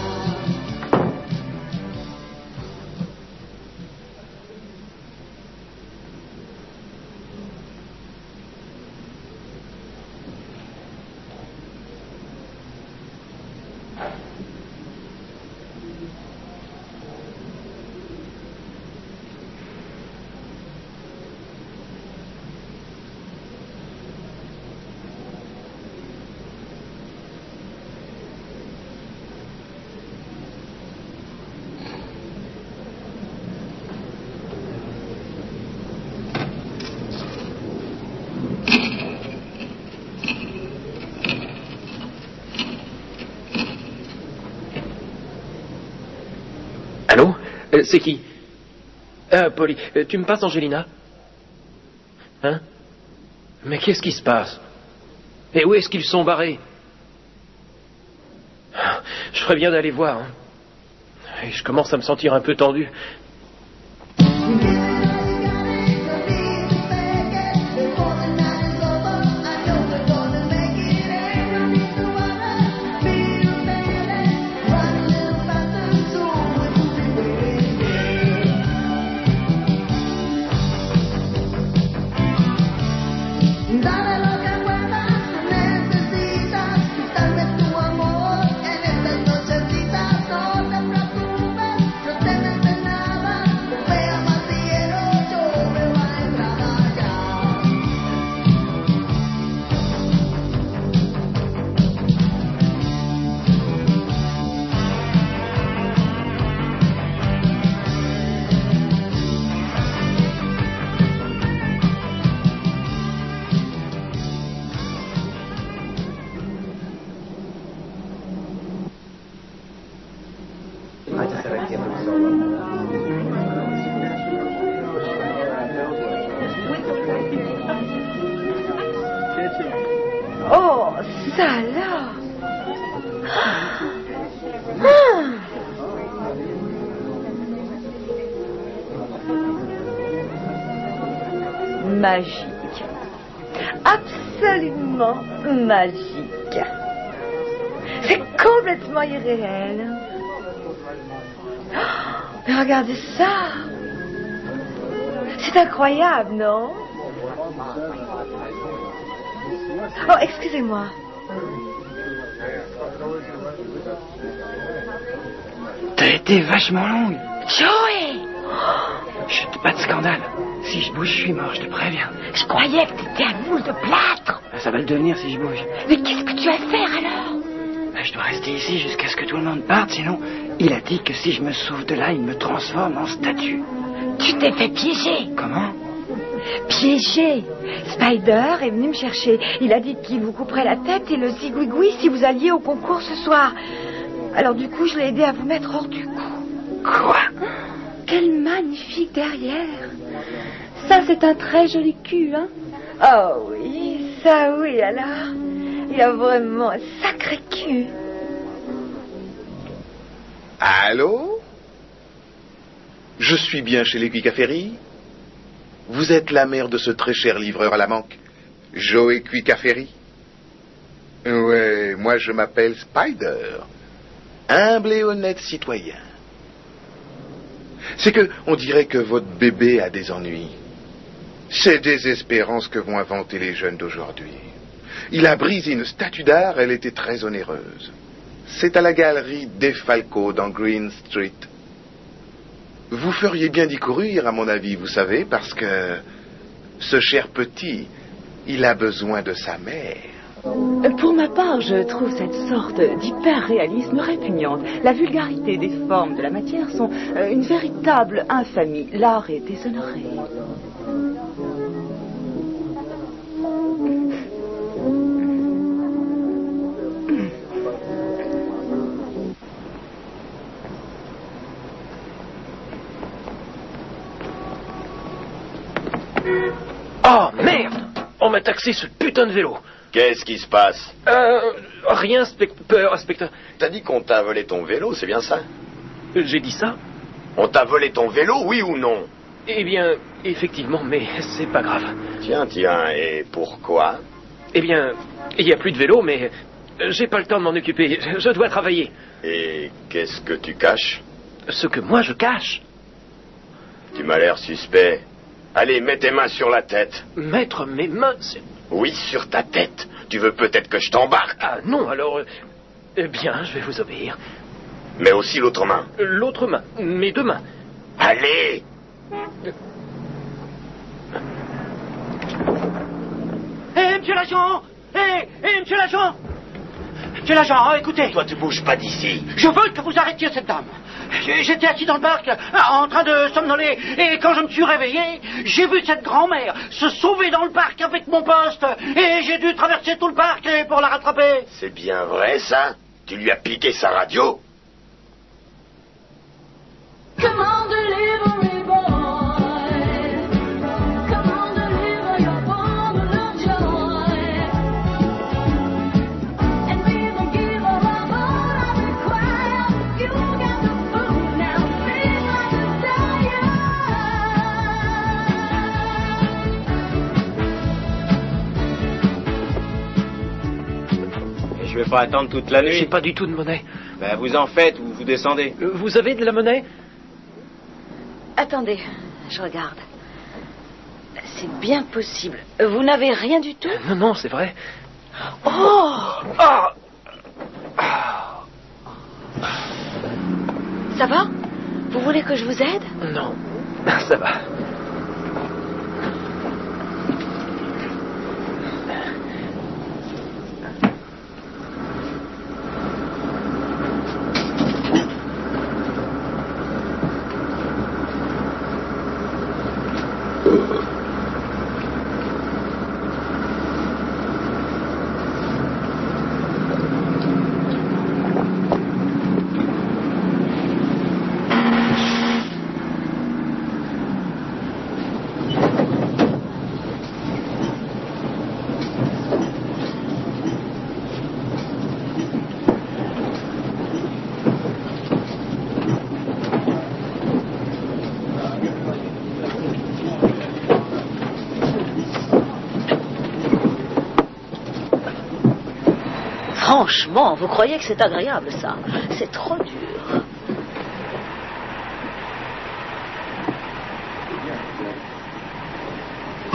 Speaker 4: Allô? C'est qui? Polly, tu me passes Angelina? Hein? Mais qu'est-ce qui se passe? Et où est-ce qu'ils sont barrés? Je ferais bien d'aller voir. Hein. Et je commence à me sentir un peu tendu.
Speaker 15: Dale lo que muevas, necesitas, quitarme tu amor en estas nochecitas, no te preocupes, no temes de nada, no vea pastillero, yo me voy a trabajar.
Speaker 10: Oh, ça alors. Magique. Absolument magique. C'est complètement irréel. Mais regardez ça. C'est incroyable, non? Oh, excusez-moi.
Speaker 8: T'as été vachement longue.
Speaker 10: Joey!
Speaker 8: Chut, pas de scandale. Si je bouge, je suis mort, je te préviens.
Speaker 10: Je croyais que t'étais un moule de plâtre.
Speaker 8: Ça va le devenir si je bouge.
Speaker 10: Mais qu'est-ce que tu vas faire alors?
Speaker 8: Je dois rester ici jusqu'à ce que tout le monde parte, sinon
Speaker 9: Il a dit que si je me sauve de là, il me transforme en statue.
Speaker 10: Tu t'es fait piéger.
Speaker 9: Comment?
Speaker 10: Piégé. Spider est venu me chercher. Il a dit qu'il vous couperait la tête et le zigouigoui si vous alliez au concours ce soir. Alors du coup, je l'ai aidé à vous mettre hors du coup.
Speaker 9: Quoi?
Speaker 11: Quel magnifique derrière. Ça, c'est un très joli cul, hein?
Speaker 10: Oh oui, ça oui, alors. Il a vraiment un sacré cul.
Speaker 5: Allô? Je suis bien chez les Cuicaféry? Vous êtes la mère de ce très cher livreur à la manque, Joey Cuicaféry? Ouais, moi je m'appelle Spider, humble et honnête citoyen. C'est que, on dirait que votre bébé a des ennuis. C'est désespérant ce que vont inventer les jeunes d'aujourd'hui. Il a brisé une statue d'art, elle était très onéreuse. C'est à la galerie Defalco dans Green Street. Vous feriez bien d'y courir, à mon avis, vous savez, parce que ce cher petit, il a besoin de sa mère.
Speaker 16: Pour ma part, je trouve cette sorte d'hyper-réalisme répugnante. La vulgarité des formes de la matière sont une véritable infamie. L'art est déshonoré.
Speaker 4: Oh, merde! On m'a taxé ce putain de vélo.
Speaker 20: Qu'est-ce qui se passe?
Speaker 4: Rien, inspecteur.
Speaker 20: T'as dit qu'on t'a volé ton vélo, c'est bien ça?
Speaker 4: J'ai dit ça?
Speaker 20: On t'a volé ton vélo, oui ou non?
Speaker 4: Eh bien, effectivement, mais c'est pas grave.
Speaker 20: Tiens, et pourquoi?
Speaker 4: Eh bien, il n'y a plus de vélo, mais j'ai pas le temps de m'en occuper. Je dois travailler.
Speaker 20: Et qu'est-ce que tu caches?
Speaker 4: Ce que moi je cache?
Speaker 20: Tu m'as l'air suspect. Allez, mets tes mains sur la tête.
Speaker 4: Mettre mes mains...
Speaker 20: Oui, sur ta tête. Tu veux peut-être que je t'embarque?
Speaker 4: Ah non, alors... Eh bien, je vais vous obéir.
Speaker 20: Mais aussi l'autre main.
Speaker 4: L'autre main, mes deux mains.
Speaker 20: Allez!
Speaker 9: Hé, monsieur l'agent! Hé, monsieur l'agent! Monsieur l'agent, écoutez.
Speaker 20: Toi, tu bouges pas d'ici.
Speaker 9: Je veux que vous arrêtiez cette dame. J'étais assis dans le parc, en train de somnoler, et quand je me suis réveillé, j'ai vu cette grand-mère se sauver dans le parc avec mon poste, et j'ai dû traverser tout le parc pour la rattraper.
Speaker 20: C'est bien vrai, ça? Tu lui as piqué sa radio?
Speaker 22: Come on, delivery boy. Come on, deliver your bundle of joy. And we will give her all I require. You got the food now, feel like a
Speaker 18: Je vais pas attendre toute la nuit.
Speaker 4: J'ai pas du tout de monnaie.
Speaker 18: Ben, vous en faites ou vous descendez.
Speaker 4: Vous avez de la monnaie?
Speaker 10: Attendez, je regarde. C'est bien possible. Vous n'avez rien du tout?
Speaker 4: Non, c'est vrai.
Speaker 10: Oh! Ça va? Vous voulez que je vous aide?
Speaker 4: Non, ça va.
Speaker 10: Franchement, vous croyez que c'est agréable, ça? C'est trop dur.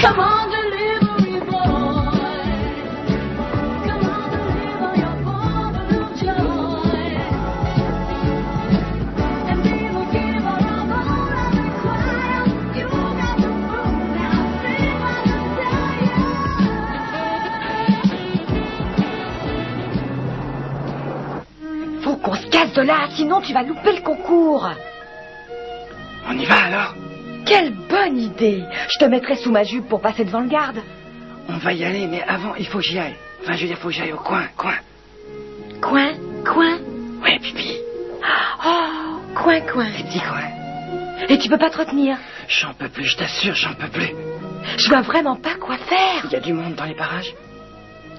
Speaker 22: Come on, delivery boy. Come on, deliver your bundle of joy. And we will give her all I require. You got the food now, feel like
Speaker 10: qu'on se casse de là, sinon tu vas louper le concours.
Speaker 3: On y va alors?
Speaker 10: Quelle bonne idée. Je te mettrai sous ma jupe pour passer devant le garde.
Speaker 3: On va y aller, mais avant, il faut que j'y aille. Enfin, je veux dire, faut que j'aille au coin.
Speaker 10: Coin?
Speaker 3: Ouais, pipi.
Speaker 10: Oh, coin.
Speaker 3: Les petits coins.
Speaker 10: Et tu peux pas te retenir?
Speaker 3: J'en peux plus, je t'assure, j'en peux plus.
Speaker 10: Je vois vraiment pas quoi faire.
Speaker 3: Il y a du monde dans les parages?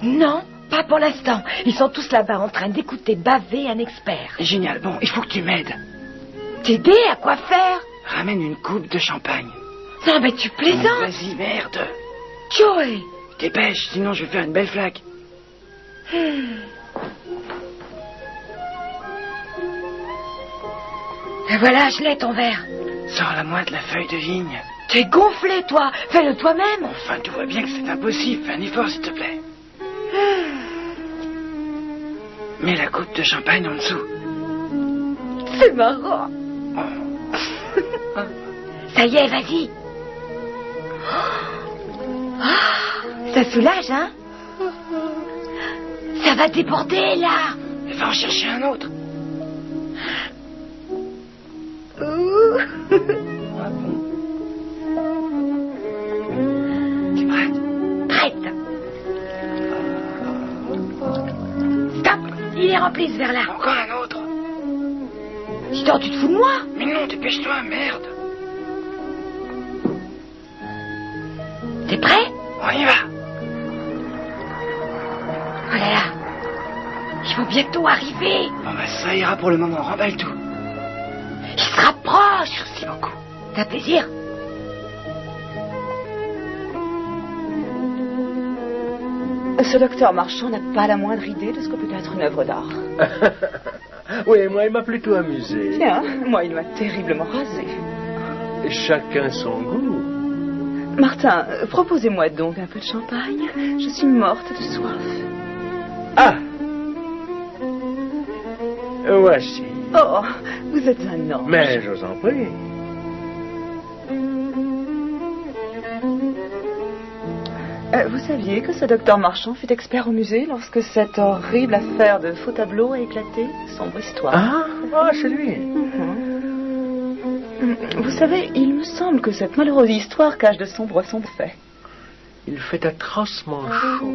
Speaker 10: Non, pas pour l'instant. Ils sont tous là-bas en train d'écouter baver un expert.
Speaker 3: Génial, bon, il faut que tu m'aides.
Speaker 10: T'aider à quoi faire?
Speaker 3: Ramène une coupe de champagne.
Speaker 10: Non, mais tu plaisantes.
Speaker 3: Vas-y, merde.
Speaker 10: Joey.
Speaker 3: Dépêche, sinon je vais faire une belle flaque.
Speaker 10: Et voilà, je l'ai ton verre.
Speaker 3: Sors-la-moi de la feuille de vigne.
Speaker 10: T'es gonflé, toi. Fais-le toi-même.
Speaker 3: Enfin, tu vois bien que c'est impossible. Fais un effort, s'il te plaît. Mets la coupe de champagne en dessous.
Speaker 10: C'est marrant. Ça y est, vas-y. Ça soulage, hein? Ça va déborder, là.
Speaker 3: Va en chercher un autre. Tu es prête?
Speaker 10: Prête. Stop. Il est rempli, ce verre-là.
Speaker 3: Encore un autre.
Speaker 10: Dis donc, tu te fous de moi?
Speaker 3: Mais non, dépêche-toi, merde.
Speaker 10: T'es prêt?
Speaker 3: On y va.
Speaker 10: Oh là là. Ils vont bientôt arriver.
Speaker 3: Bon, bah, ça ira pour le moment. Remballe tout.
Speaker 10: Ils se rapprochent.
Speaker 3: Merci beaucoup.
Speaker 10: T'as plaisir?
Speaker 16: Ce docteur Marchand n'a pas la moindre idée de ce que peut être une œuvre d'art.
Speaker 4: Oui, moi, il m'a plutôt amusé.
Speaker 16: Tiens, moi, il m'a terriblement rasé.
Speaker 4: Chacun son goût.
Speaker 16: Martin, proposez-moi donc un peu de champagne. Je suis morte de soif.
Speaker 4: Ah! Voici.
Speaker 16: Oh, vous êtes un ange.
Speaker 4: Mais je vous en prie.
Speaker 16: Vous saviez que ce docteur Marchand fut expert au musée lorsque cette horrible affaire de faux tableau a éclaté? Sombre histoire.
Speaker 4: Ah, c'est lui.
Speaker 16: Vous savez, il me semble que cette malheureuse histoire cache de sombres faits.
Speaker 4: Il fait atrocement chaud.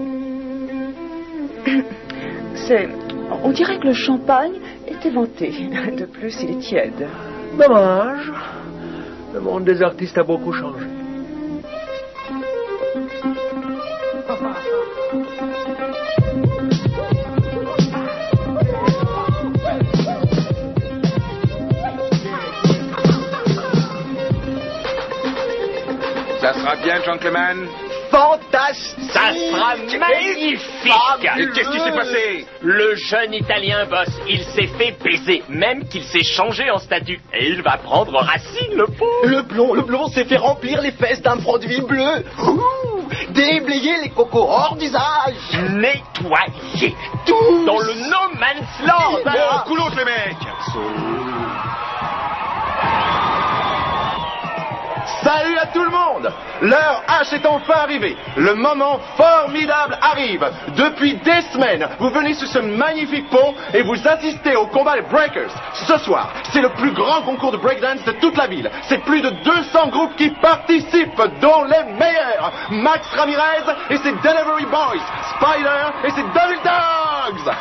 Speaker 16: On dirait que le champagne est éventé. De plus, il est tiède.
Speaker 4: Dommage. Le monde des artistes a beaucoup changé.
Speaker 5: Ça sera bien, gentlemen?
Speaker 18: Fantastique!
Speaker 17: Ça sera magnifique!
Speaker 5: Et qu'est-ce qui s'est passé?
Speaker 17: Le jeune Italien boss, il s'est fait baiser, même qu'il s'est changé en statue. Et il va prendre racine, le pauvre!
Speaker 18: Le blond s'est fait remplir les fesses d'un produit bleu. Ouh, déblayer les cocos hors d'usage.
Speaker 17: Nettoyer tout dans le no man's land!
Speaker 5: Bon, coulotte, les mecs! Salut à tout le monde! L'heure H est enfin arrivée. Le moment formidable arrive. Depuis des semaines, vous venez sur ce magnifique pont et vous assistez au combat des Breakers. Ce soir, c'est le plus grand concours de breakdance de toute la ville. C'est plus de 200 groupes qui participent, dont les meilleurs. Max Ramirez et ses Delivery Boys. Spider et ses Devil Dogs.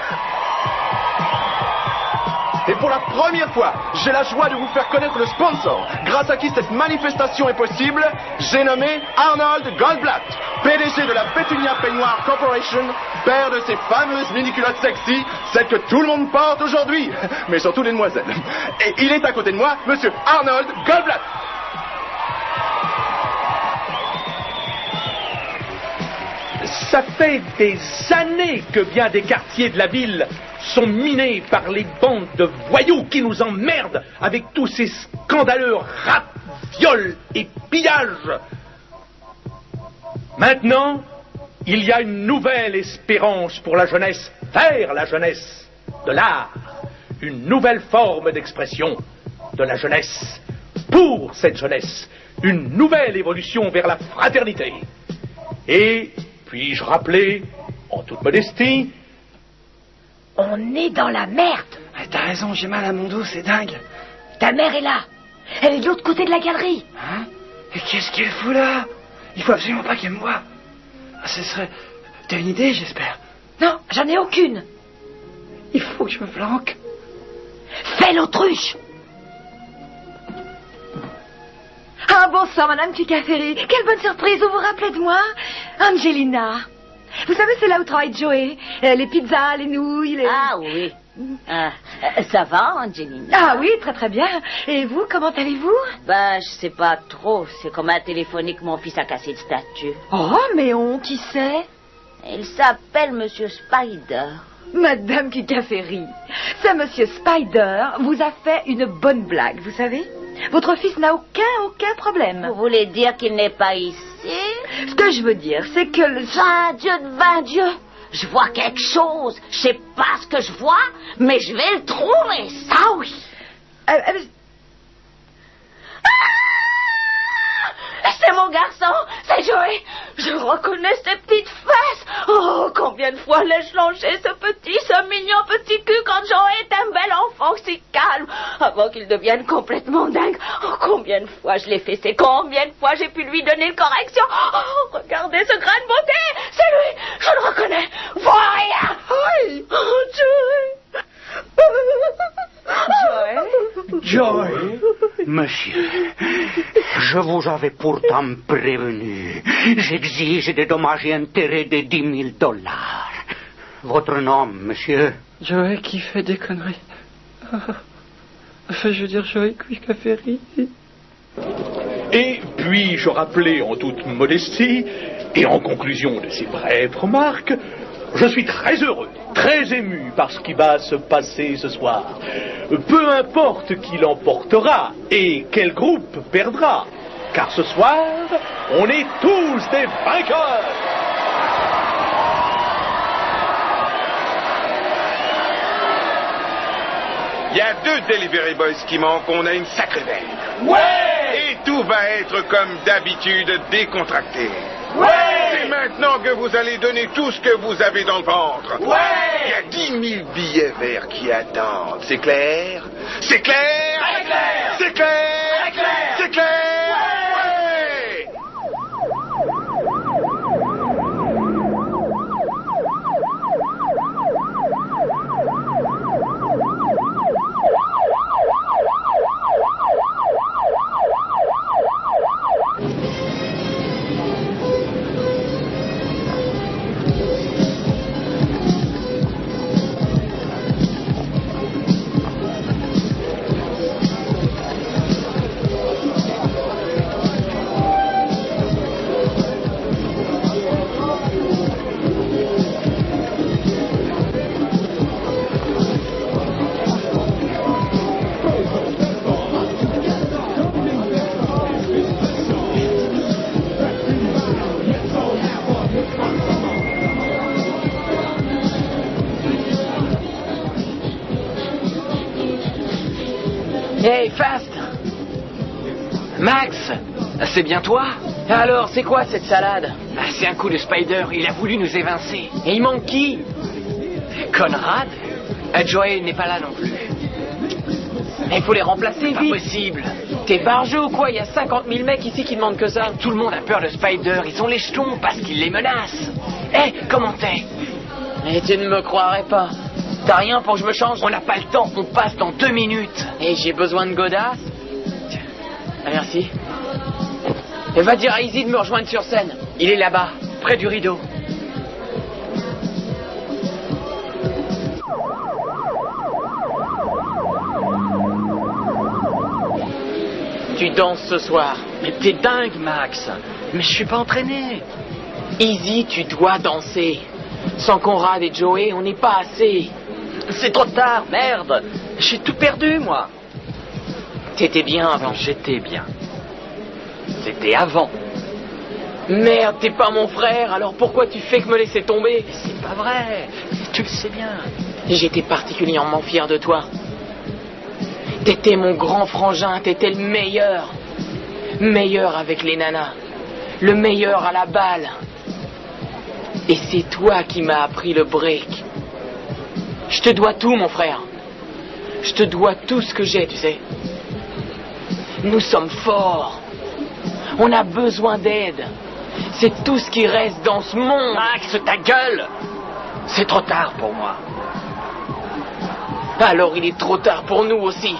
Speaker 5: Et pour la première fois, j'ai la joie de vous faire connaître le sponsor, grâce à qui cette manifestation est possible. J'ai nommé Arnold Goldblatt, PDG de la Pétunia Peignoir Corporation, père de ces fameuses mini-culottes sexy, celles que tout le monde porte aujourd'hui, mais surtout les demoiselles. Et il est à côté de moi, monsieur Arnold Goldblatt.
Speaker 19: Ça fait des années que bien des quartiers de la ville sont minés par les bandes de voyous qui nous emmerdent avec tous ces scandaleux rap, viols et pillages. Maintenant, il y a une nouvelle espérance pour la jeunesse, vers la jeunesse, de l'art, une nouvelle forme d'expression de la jeunesse, pour cette jeunesse, une nouvelle évolution vers la fraternité. Et puis-je rappeler, en toute modestie,
Speaker 10: on est dans la merde.
Speaker 3: T'as raison, j'ai mal à mon dos, c'est dingue.
Speaker 10: Ta mère est là. Elle est de l'autre côté de la galerie.
Speaker 3: Hein? Et qu'est-ce qu'elle fout là? Il faut absolument pas qu'elle me voie. Ah, ce serait... T'as une idée, j'espère?
Speaker 10: Non, j'en ai aucune.
Speaker 3: Il faut que je me flanque.
Speaker 10: Fais l'autruche. Ah, bonsoir, Madame Picaferi. Quelle bonne surprise, vous vous rappelez de moi? Angelina. Vous savez, c'est là où travaille Joey. Les pizzas, les nouilles, les...
Speaker 13: Ah oui. Ça va, Angelina?
Speaker 10: Ah oui, très très bien. Et vous, comment allez-vous?
Speaker 13: Ben, je sais pas trop. C'est comme un téléphonique, mon fils a cassé de statue.
Speaker 10: Oh, mais qui c'est?
Speaker 13: Il s'appelle Monsieur Spider.
Speaker 10: Madame Picaferi, ce Monsieur Spider vous a fait une bonne blague, vous savez? Votre fils n'a aucun problème.
Speaker 13: Vous voulez dire qu'il n'est pas ici?
Speaker 10: Ce que je veux dire, c'est que le...
Speaker 13: Vain Dieu, je vois quelque chose. Je sais pas ce que je vois, mais je vais le trouver, ça oui. C'est mon garçon, c'est Joey. Je reconnais ses petites fesses. Oh, combien de fois l'ai-je longé ce mignon petit cul quand Joey est un bel enfant si calme, avant qu'il devienne complètement dingue. Oh, combien de fois je l'ai fessé, combien de fois j'ai pu lui donner une correction. Oh, regardez ce grain de beauté, c'est lui, je le reconnais. Vois rien. Oui. Oh, Joey.
Speaker 9: Joey, monsieur, je vous avais pourtant prévenu. J'exige des dommages et intérêts de $10,000. Votre nom, monsieur?
Speaker 2: Joey qui fait des conneries. Enfin, je veux dire, Joey Picaferi.
Speaker 19: Et puis-je rappeler en toute modestie, et en conclusion de ces brèves remarques, je suis très heureux, très ému par ce qui va se passer ce soir. Peu importe qui l'emportera et quel groupe perdra, car ce soir, on est tous des vainqueurs.
Speaker 5: Il y a 2 Delivery Boys qui manquent, on a une sacrée belle.
Speaker 19: Ouais!
Speaker 5: Et tout va être comme d'habitude décontracté.
Speaker 19: Ouais!
Speaker 5: C'est maintenant que vous allez donner tout ce que vous avez dans le ventre.
Speaker 19: Ouais!
Speaker 5: Il y a 10 000 billets verts qui attendent. C'est clair? C'est clair?
Speaker 19: Très clair!
Speaker 5: C'est clair?
Speaker 19: Très clair!
Speaker 5: C'est clair?
Speaker 4: Hey, Fast! Max! C'est bien toi? Alors, c'est quoi cette salade? C'est un coup de Spider, il a voulu nous évincer. Et il manque qui? Conrad? Joey n'est pas là non plus. Il faut les remplacer vite. Pas possible. T'es barjeux ou quoi? Il y a 50 000 mecs ici qui demandent que ça. Tout le monde a peur de Spider, ils ont les jetons parce qu'ils les menacent. Comment t'es? Et tu ne me croirais pas. T'as rien pour que je me change? On n'a pas le temps, on passe dans 2 minutes. Et j'ai besoin de godasse? Tiens. Ah, merci. Et va dire à Izzy de me rejoindre sur scène. Il est là-bas, près du rideau. Tu danses ce soir. Mais t'es dingue, Max. Mais je suis pas entraîné. Izzy, tu dois danser. Sans Conrad et Joey, on n'est pas assez. C'est trop tard, merde. J'ai tout perdu, moi. T'étais bien avant. J'étais bien. C'était avant. Merde, t'es pas mon frère, alors pourquoi tu fais que me laisser tomber? C'est pas vrai, tu le sais bien. J'étais particulièrement fier de toi. T'étais mon grand frangin, t'étais le meilleur. Meilleur avec les nanas. Le meilleur à la balle. Et c'est toi qui m'as appris le break. Je te dois tout, mon frère.
Speaker 1: Je te dois tout ce que j'ai, tu sais. Nous sommes forts. On a besoin d'aide. C'est tout ce qui reste dans ce monde.
Speaker 17: Max, ta gueule! C'est trop tard pour moi.
Speaker 1: Alors il est trop tard pour nous aussi.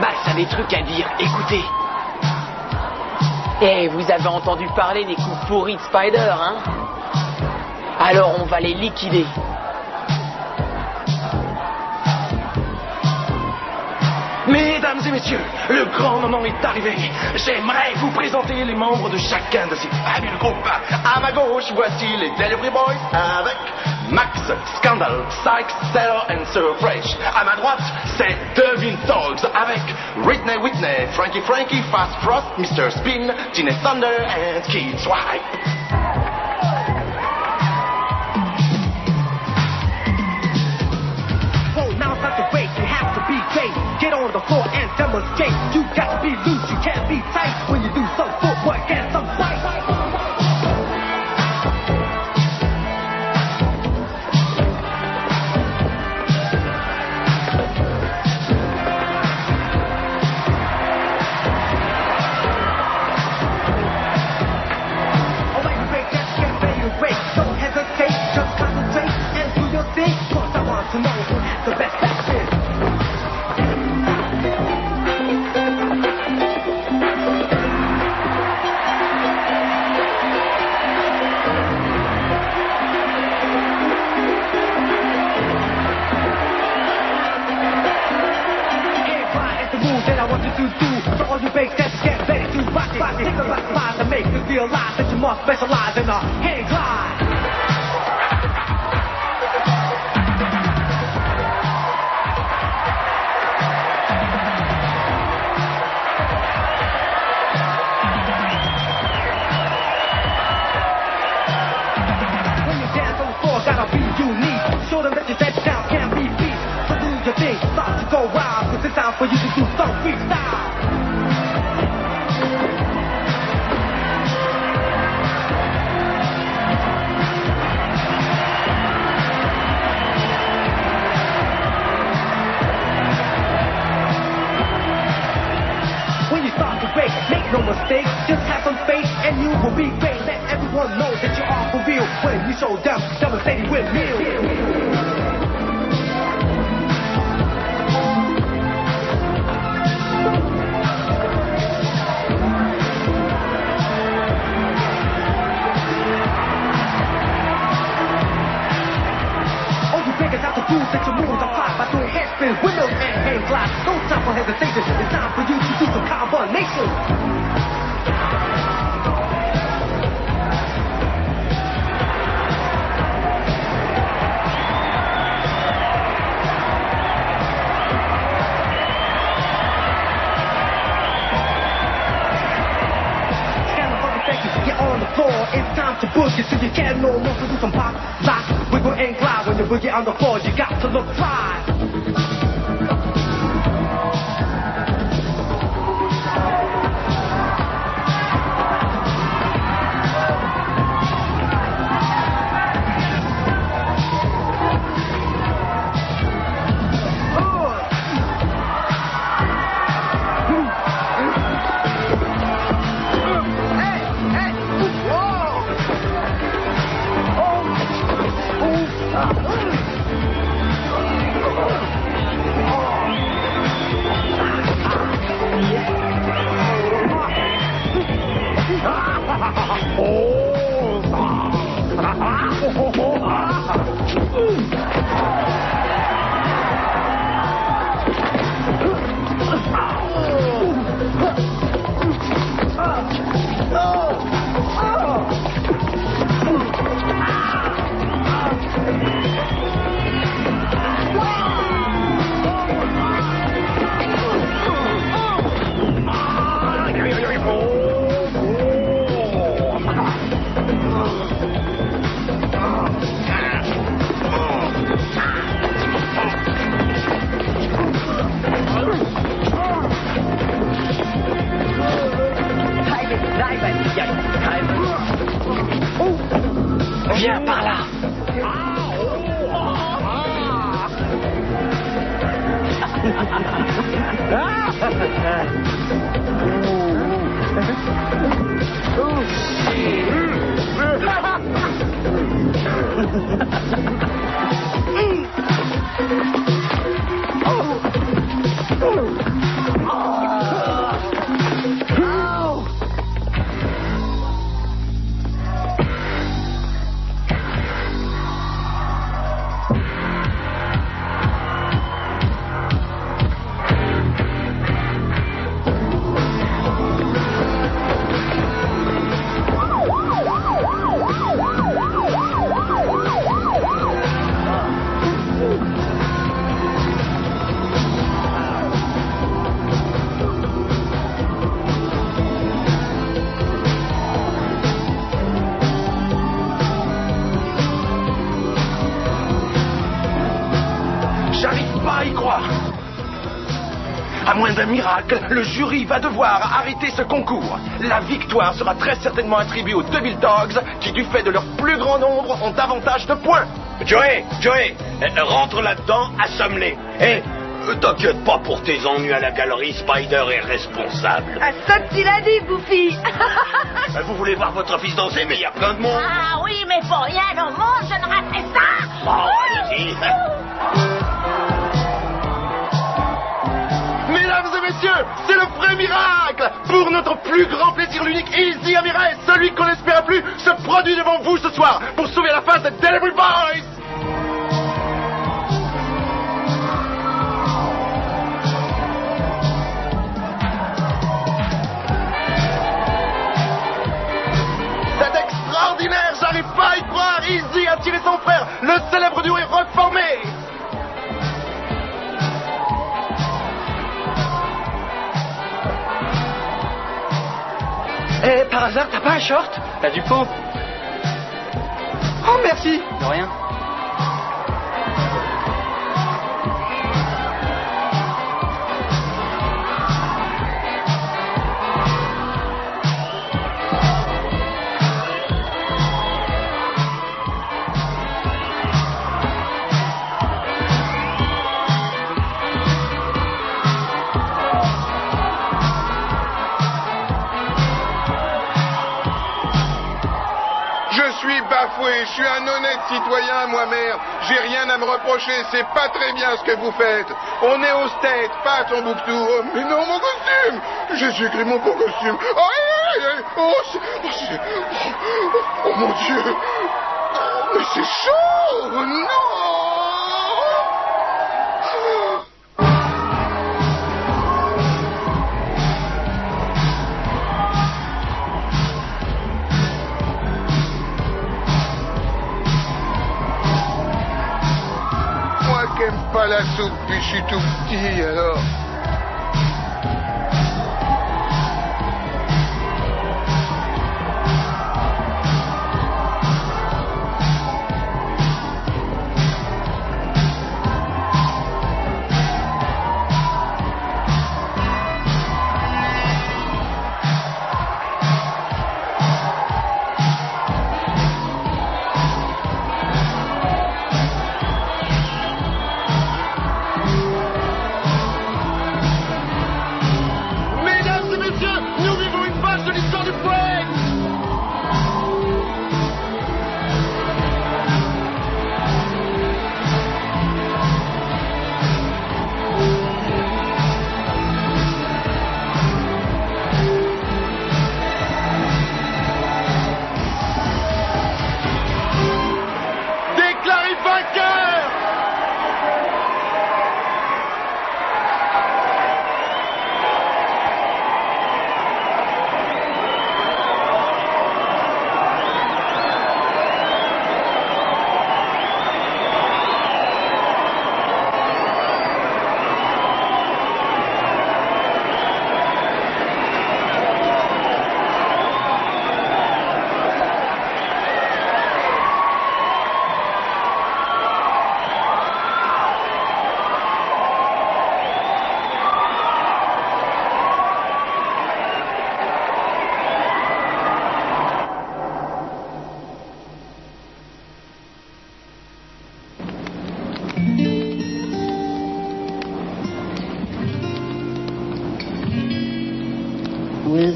Speaker 17: Max a des trucs à dire, écoutez.
Speaker 1: Eh, vous avez entendu parler des coups pourris de Spider, hein? Alors on va les liquider.
Speaker 6: Mesdames et messieurs, le grand moment est arrivé. J'aimerais vous présenter les membres de chacun de ces fabuleux groupes. À ma gauche, voici les Delivery Boys avec Max, Scandal, Sykes, Sailor and Sir Fresh. À ma droite, c'est Devin Dogs avec Whitney, Frankie, Fast Frost, Mr. Spin, Teenage Thunder and Kid Swipe.
Speaker 15: Get on the floor and demonstrate. You got to be loose, you can't be tight. When you do some footwork and some fight. Alright, you break that, get ready to break. Don't hesitate, just concentrate and do your thing. Cause I want to know who has the best action. So all you big steps get ready to rock it. Take a rock slide to make you realize that you must specialize in a hang glide. When you dance on the floor, gotta be unique. Show them that your dead down can't be beat. So do your thing, start to go wild. Cause it's time for you to do some freestyle. When you start to break, make no mistake, just have some faith and you will be great. Let everyone know that you are for real. When you show them, demonstrating with meal. Prove that your moves are fine by doing headspins, windows, and hang glide. No time for hesitation. It's time for you to do some combination. Get on the floor, it's time to boogie, so you can't no more to do some pop, lock, wiggle and glide. When you boogie on the floor, you got to look fly.
Speaker 6: J'arrive pas à y croire. À moins d'un miracle, le jury va devoir arrêter ce concours. La victoire sera très certainement attribuée aux Devil Dogs, qui, du fait de leur plus grand nombre, ont davantage de points.
Speaker 20: Joey, rentre là-dedans, assomme-les. T'inquiète pas pour tes ennuis à la galerie, Spider est responsable.
Speaker 13: Ah, ça tu l'as dit, Goofy.
Speaker 20: Vous voulez voir votre fils danser, mais il y a plein de monde.
Speaker 13: Ah oui, mais pour rien au monde, je ne raterai ça.
Speaker 20: Oh, allez-y.
Speaker 6: Mesdames et messieurs, c'est le vrai miracle. Pour notre plus grand plaisir, l'unique Easy Amirez, celui qu'on n'espérait plus, se produit devant vous ce soir pour sauver la face des Delivery Boys. C'est extraordinaire, j'arrive pas à y croire. Easy a tiré son frère, le célèbre duo est reformé.
Speaker 3: Eh, par hasard, t'as pas un short?
Speaker 2: T'as du pot?
Speaker 3: Oh, merci.
Speaker 2: De rien.
Speaker 5: Je suis bafoué, je suis un honnête citoyen, moi-même. J'ai rien à me reprocher, c'est pas très bien ce que vous faites. On est au State, pas à Tombouctou. Oh, mais non, mon costume! J'ai écrit mon beau costume. Oh, oh mon Dieu! Oh, mais c'est chaud! Non! J'aime pas la soupe, puis je suis tout petit, alors.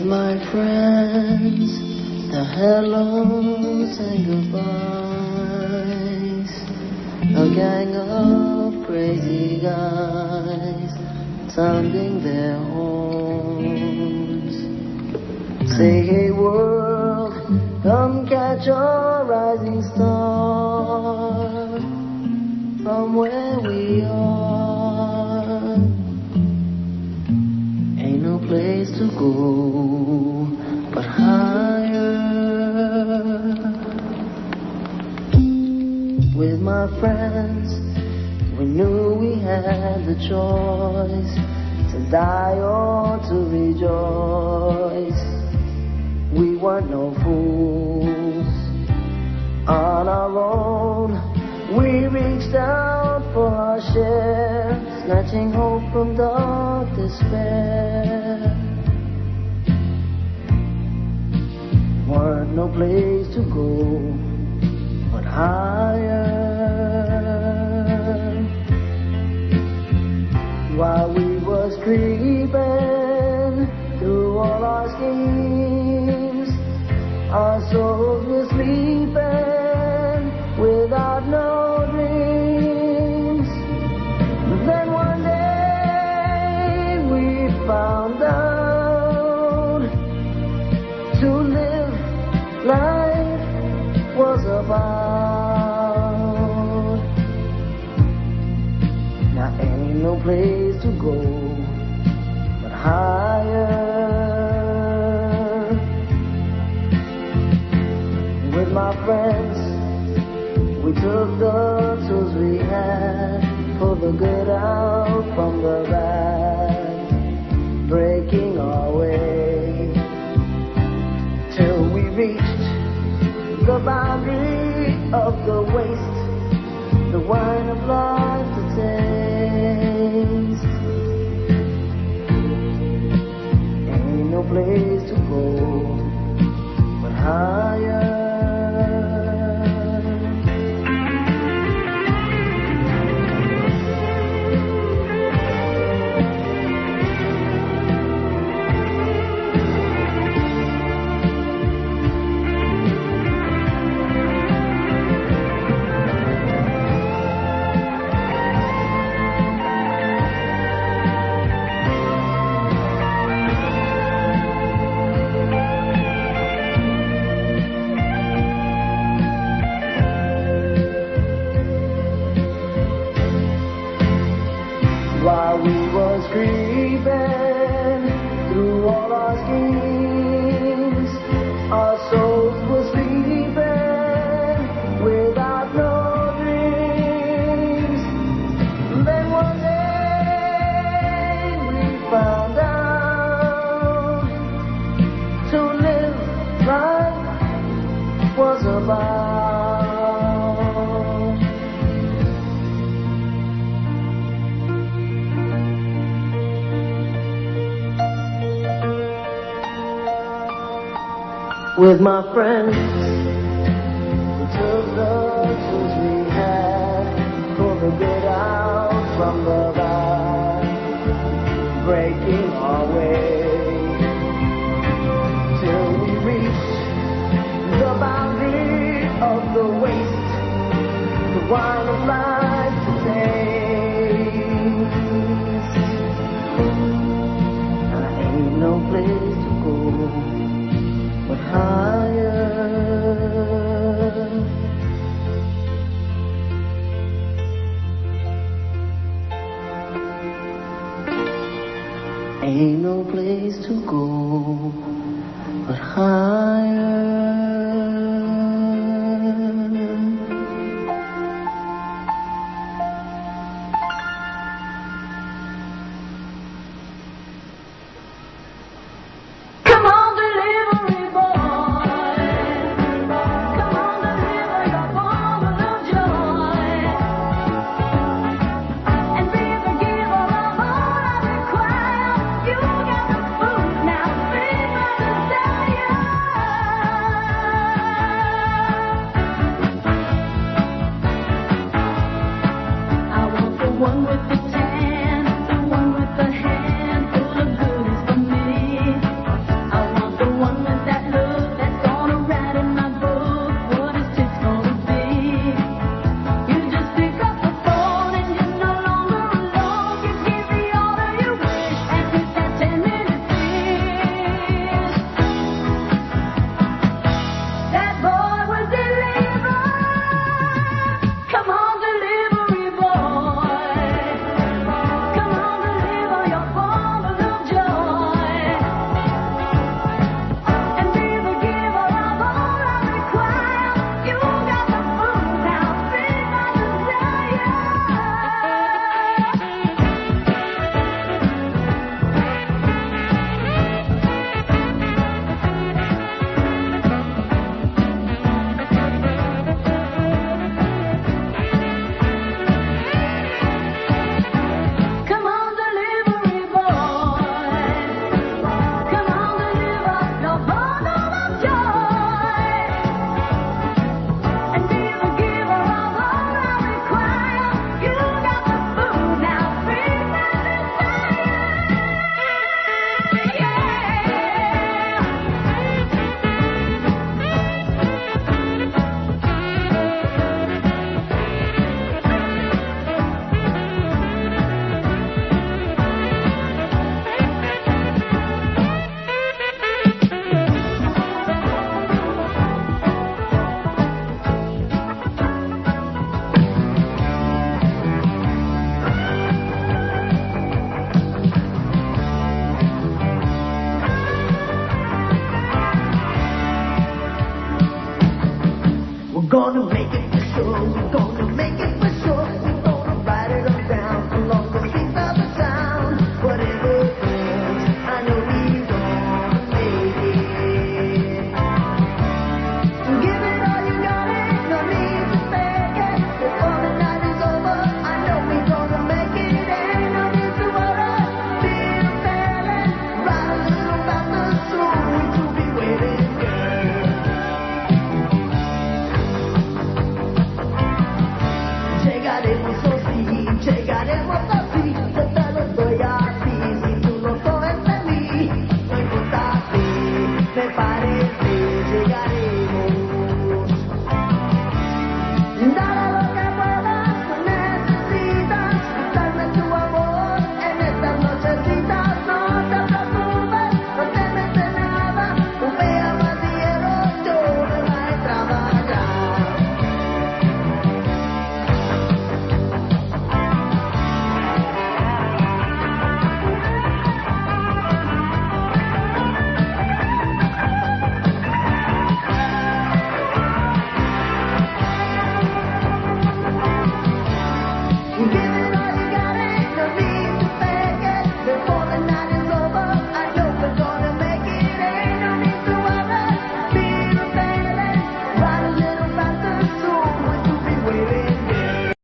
Speaker 12: my friends, the hellos and goodbyes, a gang of crazy guys sounding their horns. Say, hey world, come catch a rising star from where we are. Ain't no place to go but higher. With my friends, we knew we had the choice to die or to rejoice. We weren't no fools. On our own, we reached out for our share, snatching hope from dark despair. Weren't no place to go but higher. While we was creeping through all our schemes, our souls were sleeping without no dreams. Then one day we found out to live life was about. Now ain't no place to go but higher. With my friends, we took the tools we had, pulled the good out from the bad, breaking our way till we reached the boundary of the waste, the wine of life to taste. Ain't no place to go but higher. While we was creeping through all our schemes, our souls were sleeping without no dreams. Then one day we found out to live life was about. With my friends, we took the tools we had, pulled the good out from the bad, breaking our way till we reached the boundary of the waste, the wine of life to taste. And ain't no place to go but higher. Ain't no place to go but higher.